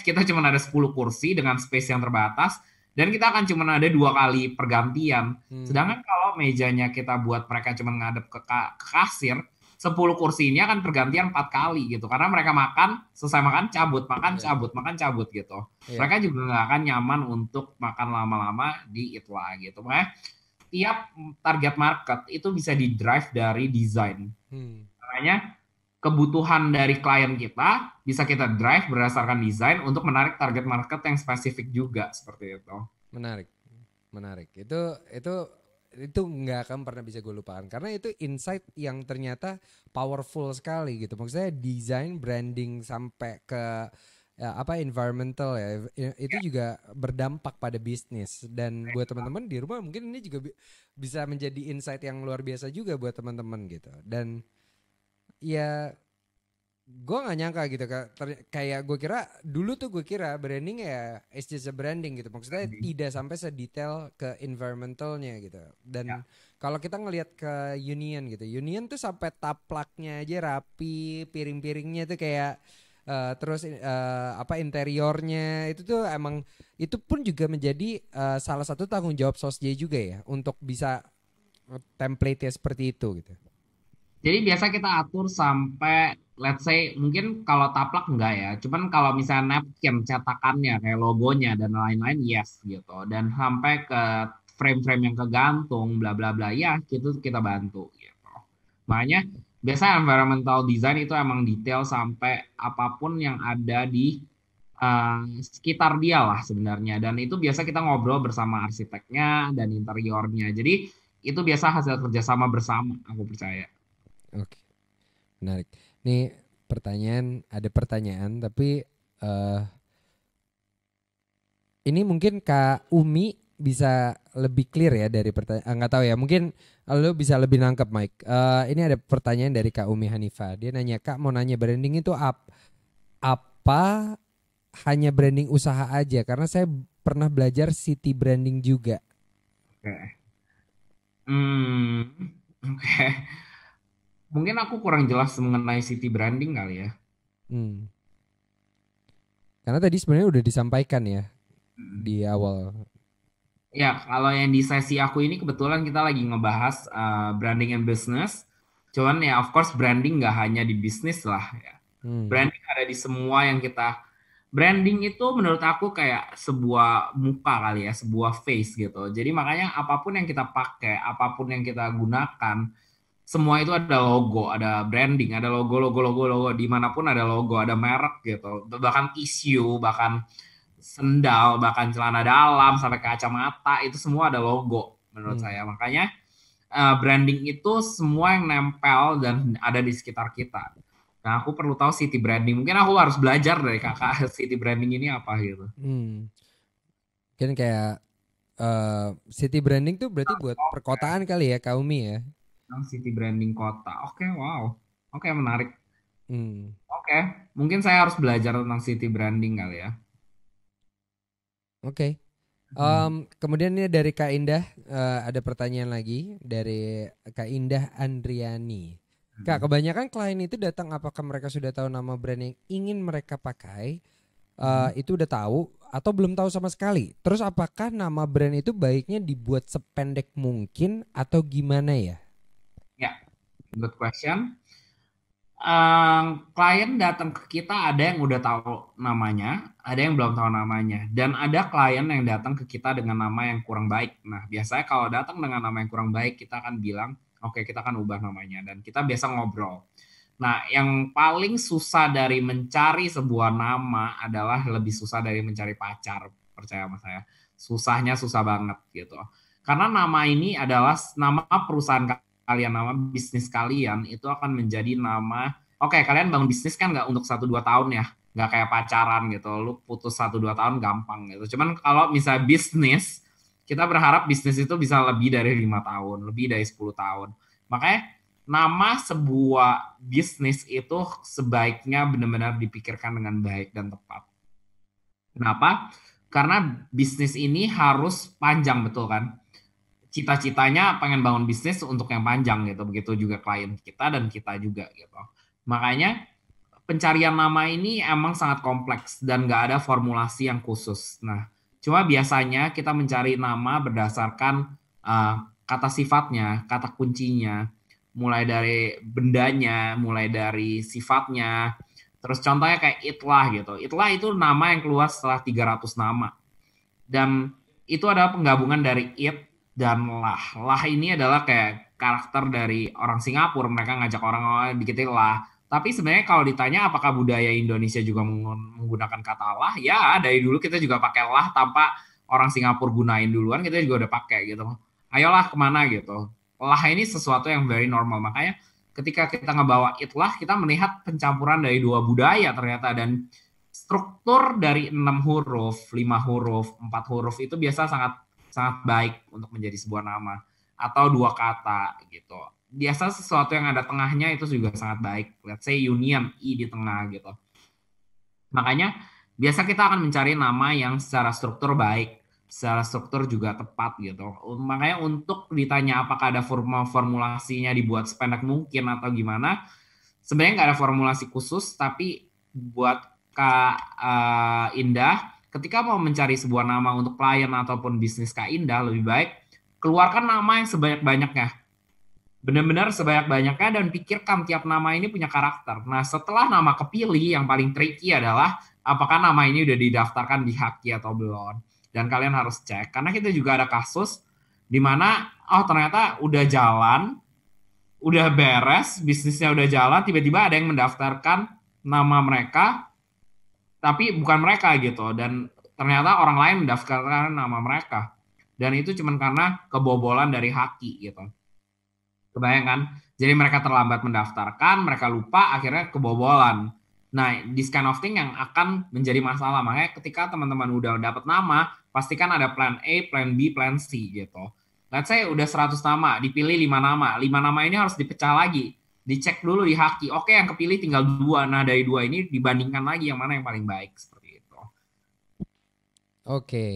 Speaker 2: kita cuma ada 10 kursi dengan space yang terbatas, dan kita akan cuma ada 2 kali pergantian. Sedangkan kalau mejanya kita buat mereka cuma ngadep ke kasir, 10 kursi ini akan pergantian 4 kali gitu. Karena mereka makan, selesai makan cabut, makan cabut gitu. Mereka juga nggak akan nyaman untuk makan lama-lama di Itlah gitu. Makanya tiap target market itu bisa di-drive dari desain. Makanya kebutuhan dari klien kita bisa kita drive berdasarkan desain untuk menarik target market yang spesifik juga seperti itu.
Speaker 1: Menarik, menarik. Itu nggak akan pernah bisa gue lupakan karena itu insight yang ternyata powerful sekali gitu. Maksudnya desain, branding sampai ke ya, apa environmental ya itu juga berdampak pada bisnis dan buat teman-teman di rumah mungkin ini juga bisa menjadi insight yang luar biasa juga buat teman-teman gitu. Dan ya gue nggak nyangka gitu kayak gue kira dulu tuh gue kira branding ya it's just a branding gitu maksudnya tidak sampai sedetail ke environmentalnya gitu dan kalau kita ngelihat ke Union gitu Union tuh sampai taplaknya aja rapi piring-piringnya tuh kayak terus apa interiornya itu tuh emang itu pun juga menjadi salah satu tanggung jawab Sosj juga ya untuk bisa template-nya seperti itu gitu.
Speaker 2: Jadi biasa kita atur sampai let's say mungkin kalau taplak enggak ya. Cuman kalau misalnya napkin cetakannya kayak logonya dan lain-lain yes gitu. Dan sampai ke frame-frame yang kegantung bla bla bla ya gitu kita bantu gitu. Makanya biasanya environmental design itu emang detail sampai apapun yang ada di sekitar dia lah sebenarnya. Dan itu biasa kita ngobrol bersama arsiteknya dan interiornya. Jadi itu biasa hasil kerjasama bersama aku percaya.
Speaker 1: Oke. Menarik. Nih ada pertanyaan tapi ini mungkin Kak Umi bisa lebih clear ya dari pertanyaan. Nggak tahu ya, mungkin lo bisa lebih nangkep Mike. Ini ada pertanyaan dari Kak Umi Hanifah. Dia nanya, Kak mau nanya branding itu apa hanya branding usaha aja? Karena saya pernah belajar city branding juga.
Speaker 2: Oke. Oke. Mungkin aku kurang jelas mengenai city branding kali ya.
Speaker 1: Hmm. Karena tadi sebenarnya udah disampaikan ya di awal.
Speaker 2: Ya, kalau yang di sesi aku ini kebetulan kita lagi ngebahas branding and business. Cuman ya of course branding nggak hanya di bisnis lah ya. Branding ada di semua yang kita. Branding itu menurut aku kayak sebuah muka kali ya, sebuah face gitu. Jadi makanya apapun yang kita pakai, apapun yang kita gunakan, semua itu ada logo, ada branding, ada logo, dimanapun ada logo, ada merek gitu. Bahkan tisu, bahkan sendal, bahkan celana dalam, sampai kacamata, itu semua ada logo menurut saya. Makanya branding itu semua yang nempel dan ada di sekitar kita. Nah, aku perlu tahu city branding. Mungkin aku harus belajar dari kakak city branding ini apa gitu.
Speaker 1: Mungkin kayak city branding tuh berarti buat perkotaan kali ya Kak Umi ya.
Speaker 2: City branding kota. Oke, wow. Oke, menarik.
Speaker 1: Hmm.
Speaker 2: Oke, mungkin saya harus belajar tentang city branding kali ya.
Speaker 1: Oke. Kemudian ini dari Kak Indah ada pertanyaan lagi dari Kak Indah Andriani. Kak, kebanyakan klien itu datang apakah mereka sudah tahu nama brand yang ingin mereka pakai? Itu udah tahu atau belum tahu sama sekali? Terus apakah nama brand itu baiknya dibuat sependek mungkin atau gimana ya?
Speaker 2: Ya, good question. Klien datang ke kita ada yang udah tahu namanya, ada yang belum tahu namanya, dan ada klien yang datang ke kita dengan nama yang kurang baik. Nah, biasanya kalau datang dengan nama yang kurang baik, kita akan bilang, oke, kita akan ubah namanya, dan kita biasa ngobrol. Nah, yang paling susah dari mencari sebuah nama adalah lebih susah dari mencari pacar, percaya sama saya. Susahnya susah banget gitu. Karena nama ini adalah nama perusahaan kalian, nama bisnis kalian itu akan menjadi nama. Oke, kalian bangun bisnis kan nggak untuk 1-2 tahun ya, nggak kayak pacaran gitu. Lu putus 1-2 tahun gampang gitu. Cuman kalau misalnya bisnis, kita berharap bisnis itu bisa lebih dari 5 tahun, lebih dari 10 tahun. Makanya nama sebuah bisnis itu sebaiknya benar-benar dipikirkan dengan baik dan tepat. Kenapa? Karena bisnis ini harus panjang, betul kan? Cita-citanya pengen bangun bisnis untuk yang panjang gitu. Begitu juga klien kita dan kita juga gitu. Makanya pencarian nama ini emang sangat kompleks dan nggak ada formulasi yang khusus. Nah, cuma biasanya kita mencari nama berdasarkan kata sifatnya, kata kuncinya, mulai dari bendanya, mulai dari sifatnya. Terus contohnya kayak Itlah gitu. Itlah itu nama yang keluar setelah 300 nama. Dan itu adalah penggabungan dari It dan Lah. Lah ini adalah kayak karakter dari orang Singapura. Mereka ngajak orang bikin Lah. Tapi sebenarnya kalau ditanya apakah budaya Indonesia juga menggunakan kata lah, ya dari dulu kita juga pakai lah tanpa orang Singapura gunain duluan, kita juga udah pakai gitu. Ayolah kemana gitu. Lah ini sesuatu yang very normal. Makanya ketika kita ngebawa itlah, kita melihat pencampuran dari dua budaya ternyata. Dan struktur dari 6 huruf, 5 huruf, 4 huruf itu biasa sangat sangat baik untuk menjadi sebuah nama. Atau dua kata gitu. Biasa sesuatu yang ada tengahnya itu juga sangat baik. Let's say union, I di tengah gitu. Makanya biasa kita akan mencari nama yang secara struktur baik, secara struktur juga tepat gitu. Makanya untuk ditanya apakah ada formulasinya dibuat sependek mungkin atau gimana, sebenarnya nggak ada formulasi khusus, tapi buat Kak Indah, ketika mau mencari sebuah nama untuk klien ataupun bisnis Kak Indah, lebih baik keluarkan nama yang sebanyak-banyaknya. Benar-benar sebanyak-banyaknya dan pikirkan tiap nama ini punya karakter. Nah, setelah nama kepilih, yang paling tricky adalah apakah nama ini udah didaftarkan di Haki atau belum. Dan kalian harus cek. Karena kita juga ada kasus di mana, oh ternyata udah jalan, udah beres, bisnisnya udah jalan, tiba-tiba ada yang mendaftarkan nama mereka, tapi bukan mereka gitu. Dan ternyata orang lain mendaftarkan nama mereka. Dan itu cuma karena kebobolan dari Haki gitu. Kebayang kan? Jadi mereka terlambat mendaftarkan, mereka lupa, akhirnya kebobolan. Nah, this kind of thing yang akan menjadi masalah. Makanya ketika teman-teman udah dapat nama, pastikan ada plan A, plan B, plan C gitu. Let's say udah 100 nama, dipilih 5 nama. 5 nama ini harus dipecah lagi. Dicek dulu di Haki. Oke, yang kepilih tinggal 2. Nah, dari 2 ini dibandingkan lagi yang mana yang paling baik. Seperti itu.
Speaker 1: Oke.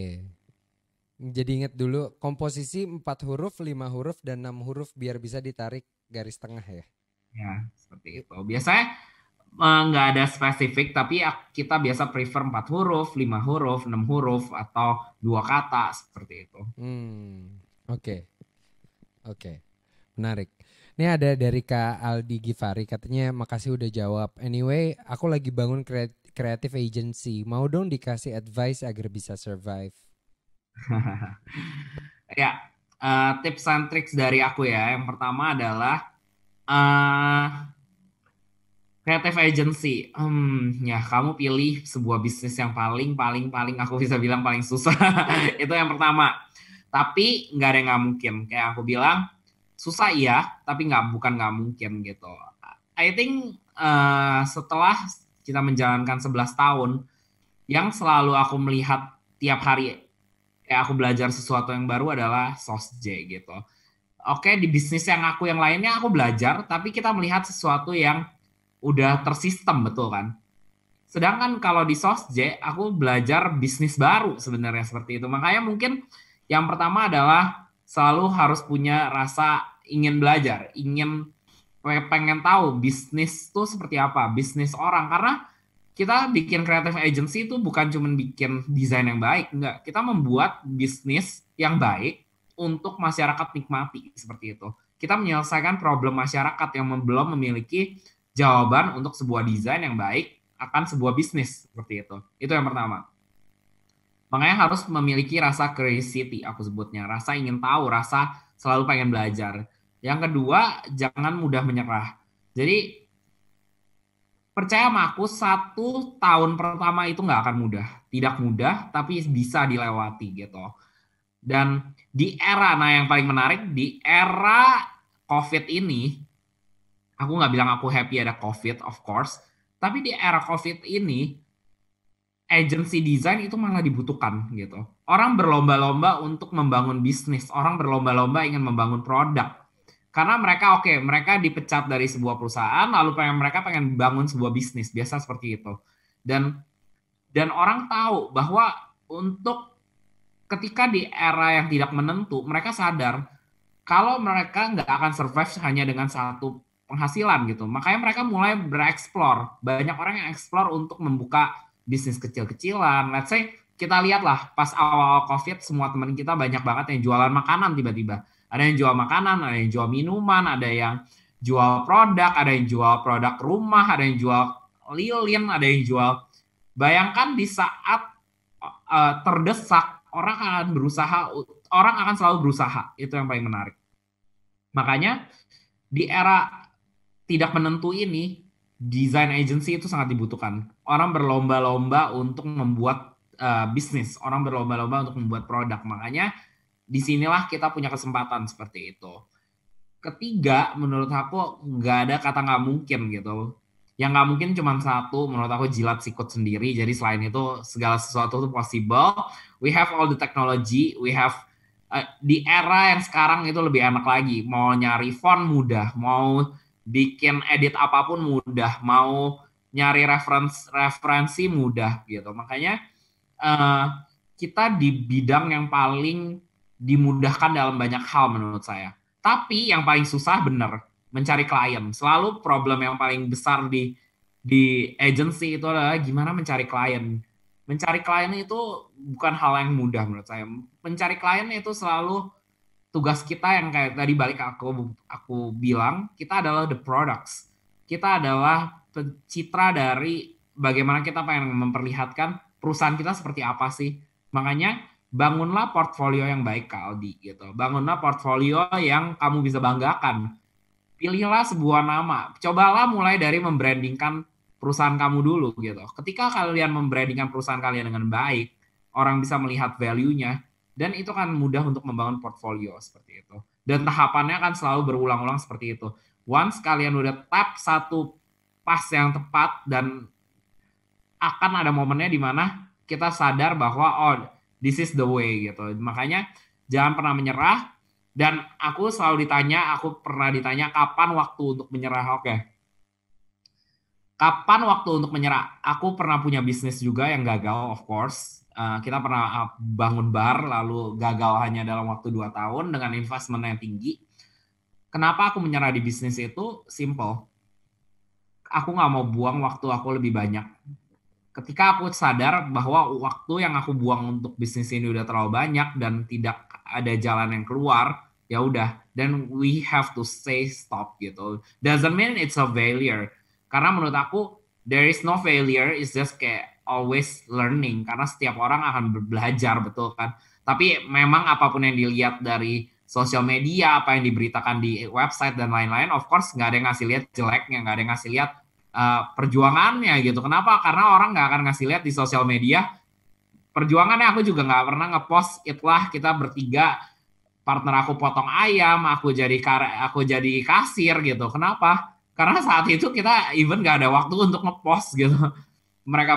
Speaker 1: Jadi ingat dulu komposisi 4 huruf, 5 huruf, dan 6 huruf biar bisa ditarik garis tengah ya.
Speaker 2: Ya, seperti itu. Biasanya nggak ada spesifik, tapi kita biasa prefer 4 huruf, 5 huruf, 6 huruf, atau 2 kata, seperti itu.
Speaker 1: Oke. Menarik. Ini ada dari Kak Aldi Givari, katanya makasih udah jawab. Anyway, aku lagi bangun creative agency. Mau dong dikasih advice agar bisa survive.
Speaker 2: Ya, tips and tricks dari aku ya. Yang pertama adalah creative agency. Ya kamu pilih sebuah bisnis yang paling aku bisa bilang paling susah. Itu yang pertama. Tapi nggak ada yang nggak mungkin. Kayak aku bilang, susah iya, tapi bukan nggak mungkin gitu. I think setelah kita menjalankan 11 tahun, yang selalu aku melihat tiap hari kayak aku belajar sesuatu yang baru adalah SOSJ gitu. Oke, di bisnis yang lainnya aku belajar, tapi kita melihat sesuatu yang udah tersistem, betul kan? Sedangkan kalau di SOSJ, aku belajar bisnis baru sebenarnya seperti itu. Makanya mungkin yang pertama adalah selalu harus punya rasa ingin belajar, pengen tahu bisnis itu seperti apa, bisnis orang. Karena kita bikin creative agency itu bukan cuma bikin desain yang baik, enggak. Kita membuat bisnis yang baik untuk masyarakat nikmati, seperti itu. Kita menyelesaikan problem masyarakat yang belum memiliki jawaban untuk sebuah desain yang baik akan sebuah bisnis, seperti itu. Itu yang pertama. Makanya harus memiliki rasa curiosity, aku sebutnya. Rasa ingin tahu, rasa selalu pengen belajar. Yang kedua, jangan mudah menyerah. Jadi, percaya sama aku, 1 tahun pertama itu nggak akan mudah. Tidak mudah, tapi bisa dilewati gitu. Dan di era, yang paling menarik, di era COVID ini, aku nggak bilang aku happy ada COVID, of course, tapi di era COVID ini, agency design itu malah dibutuhkan gitu. Orang berlomba-lomba untuk membangun bisnis, orang berlomba-lomba ingin membangun produk. Karena mereka dipecat dari sebuah perusahaan, lalu mereka pengen bangun sebuah bisnis, biasa seperti itu. Dan orang tahu bahwa untuk ketika di era yang tidak menentu, mereka sadar kalau mereka nggak akan survive hanya dengan satu penghasilan gitu. Makanya mereka mulai bereksplor. Banyak orang yang eksplor untuk membuka bisnis kecil-kecilan. Let's say kita lihatlah pas awal COVID, semua teman kita banyak banget yang jualan makanan tiba-tiba. Ada yang jual makanan, ada yang jual minuman, ada yang jual produk, ada yang jual produk rumah, ada yang jual lilin, ada yang jual. Bayangkan di saat terdesak, orang akan selalu berusaha. Itu yang paling menarik. Makanya di era tidak menentu ini, design agency itu sangat dibutuhkan. Orang berlomba-lomba untuk membuat bisnis, orang berlomba-lomba untuk membuat produk. Makanya disinilah kita punya kesempatan seperti itu. Ketiga, menurut aku nggak ada kata nggak mungkin gitu. Yang nggak mungkin cuma satu, menurut aku jilat sikut sendiri. Jadi selain itu segala sesuatu itu possible. We have all the technology, we have di era yang sekarang itu lebih enak lagi. Mau nyari font mudah, mau bikin edit apapun mudah, mau nyari referensi mudah gitu. Makanya eh, kita di bidang yang paling dimudahkan dalam banyak hal menurut saya. Tapi yang paling susah bener mencari klien. Selalu problem yang paling besar di agency itu adalah gimana mencari klien. Mencari klien itu bukan hal yang mudah menurut saya. Mencari klien itu selalu tugas kita yang kayak tadi balik aku bilang, kita adalah the products. Kita adalah pencitra dari bagaimana kita pengen memperlihatkan perusahaan kita seperti apa sih. Makanya bangunlah portfolio yang baik Kak Aldi gitu. Bangunlah portfolio yang kamu bisa banggakan. Pilihlah sebuah nama. Cobalah mulai dari membrandingkan perusahaan kamu dulu gitu. Ketika kalian membrandingkan perusahaan kalian dengan baik, orang bisa melihat value-nya dan itu kan mudah untuk membangun portfolio seperti itu. Dan tahapannya akan selalu berulang-ulang seperti itu. Once kalian udah tap satu pas yang tepat dan akan ada momennya di mana kita sadar bahwa oh this is the way gitu. Makanya jangan pernah menyerah dan aku pernah ditanya kapan waktu untuk menyerah. Oke. Kapan waktu untuk menyerah? Aku pernah punya bisnis juga yang gagal of course. Kita pernah bangun bar lalu gagal hanya dalam waktu 2 tahun dengan investment yang tinggi. Kenapa aku menyerah di bisnis itu? Simple. Aku nggak mau buang waktu aku lebih banyak. Ketika aku sadar bahwa waktu yang aku buang untuk bisnis ini udah terlalu banyak dan tidak ada jalan yang keluar, ya udah, then we have to say stop gitu. Doesn't mean it's a failure. Karena menurut aku there is no failure, it's just kayak always learning. Karena setiap orang akan belajar, betul kan? Tapi memang apapun yang dilihat dari sosial media, apa yang diberitakan di website dan lain-lain, of course nggak ada yang ngasih lihat jeleknya, nggak ada yang ngasih lihat perjuangannya gitu. Kenapa? Karena orang nggak akan ngasih lihat di sosial media perjuangannya. Aku juga nggak pernah ngepost itlah kita bertiga partner aku potong ayam, aku jadi kasir gitu. Kenapa? Karena saat itu kita even nggak ada waktu untuk ngepost gitu. Mereka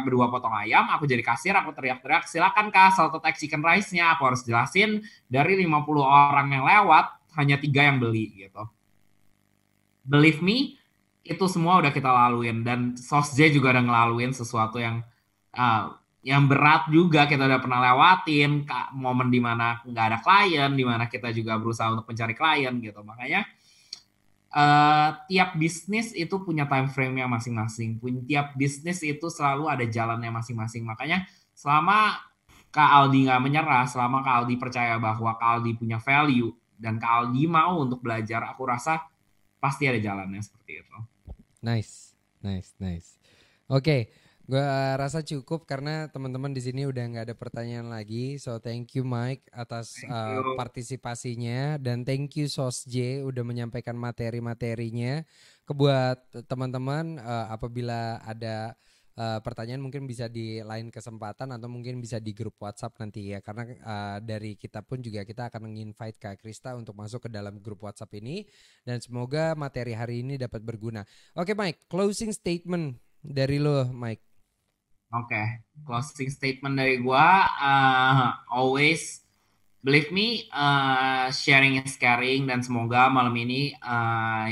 Speaker 2: berdua potong ayam, aku jadi kasir, aku teriak-teriak, silakan Kak salted egg chicken rice-nya. Aku harus jelasin dari 50 orang yang lewat hanya 3 yang beli gitu. Believe me, itu semua udah kita laluin dan Sos J juga udah ngelaluin sesuatu yang berat juga kita udah pernah lewatin momen dimana nggak ada klien, dimana kita juga berusaha untuk mencari klien gitu. Makanya tiap bisnis itu punya time frame-nya masing-masing, tiap bisnis itu selalu ada jalannya masing-masing. Makanya selama Kak Aldi nggak menyerah, selama Kak Aldi percaya bahwa Kak Aldi punya value dan Kak Aldi mau untuk belajar, aku rasa pasti ada jalannya seperti itu.
Speaker 1: Nice. Oke, gue rasa cukup karena teman-teman di sini udah nggak ada pertanyaan lagi. So thank you Mike atas partisipasinya dan thank you Sos J udah menyampaikan materi-materinya. Kebuat teman-teman apabila ada pertanyaan mungkin bisa di lain kesempatan atau mungkin bisa di grup WhatsApp nanti ya, karena dari kita pun juga kita akan nge-invite Kak Krista untuk masuk ke dalam grup WhatsApp ini dan semoga materi hari ini dapat berguna. Oke Mike, closing statement dari lo Mike.
Speaker 2: Oke, closing statement dari gua always believe me, sharing is caring dan semoga malam ini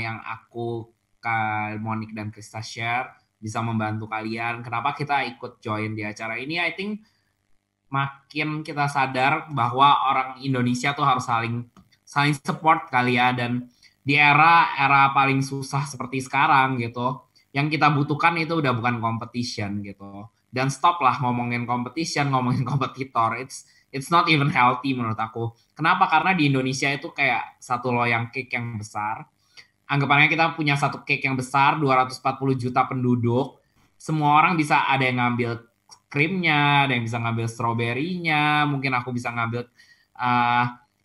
Speaker 2: yang aku Kak Monik dan Krista share bisa membantu kalian. Kenapa kita ikut join di acara ini? I think makin kita sadar bahwa orang Indonesia tuh harus saling support kali ya. Dan di era paling susah seperti sekarang gitu, yang kita butuhkan itu udah bukan competition gitu. Dan stop lah ngomongin competition, ngomongin kompetitor. It's not even healthy menurut aku. Kenapa? Karena di Indonesia itu kayak satu loyang cake yang besar. Anggapannya kita punya satu cake yang besar, 240 juta penduduk. Semua orang bisa, ada yang ngambil krimnya, ada yang bisa ngambil stroberinya, mungkin aku bisa ngambil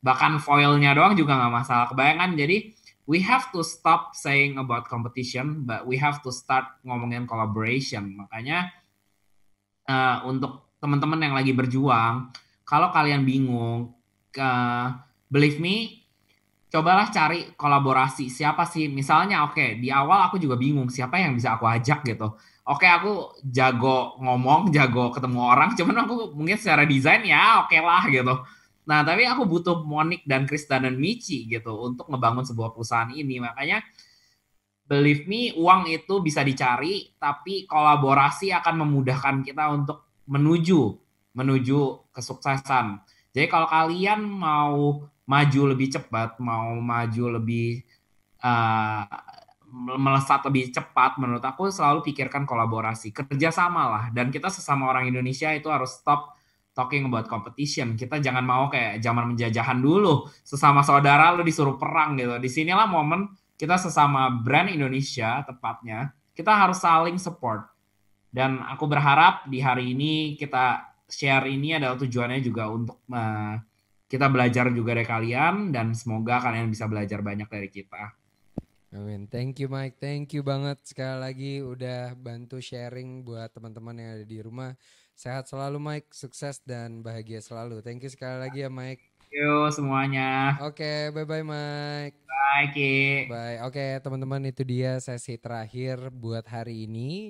Speaker 2: bahkan foilnya doang juga nggak masalah. Kebayangan, jadi we have to stop saying about competition, but we have to start ngomongin collaboration. Makanya untuk teman-teman yang lagi berjuang, kalau kalian bingung, believe me, cobalah cari kolaborasi. Siapa sih? Misalnya, oke, di awal aku juga bingung siapa yang bisa aku ajak gitu. Oke, aku jago ngomong, jago ketemu orang, cuman aku mungkin secara desain ya oke lah gitu. Nah, tapi aku butuh Monik dan Krista dan Michi gitu untuk ngebangun sebuah perusahaan ini. Makanya, believe me, uang itu bisa dicari, tapi kolaborasi akan memudahkan kita untuk menuju kesuksesan. Jadi kalau kalian mau maju lebih cepat, mau maju lebih uh, melesat lebih cepat, menurut aku selalu pikirkan kolaborasi, kerjasama lah. Dan kita sesama orang Indonesia itu harus stop talking about competition. Kita jangan mau kayak zaman menjajahan dulu, sesama saudara lu disuruh perang gitu. Disinilah momen kita sesama brand Indonesia tepatnya, kita harus saling support. Dan aku berharap di hari ini kita share ini adalah tujuannya juga untuk kita belajar juga dari kalian dan semoga kalian bisa belajar banyak dari kita.
Speaker 1: Amin. Thank you Mike, thank you banget sekali lagi udah bantu sharing buat teman-teman yang ada di rumah. Sehat selalu Mike, sukses dan bahagia selalu. Thank you sekali lagi ya Mike.
Speaker 2: Thank you semuanya.
Speaker 1: Oke, bye-bye Mike.
Speaker 2: Bye Ki.
Speaker 1: Bye. Oke teman-teman, itu dia sesi terakhir buat hari ini.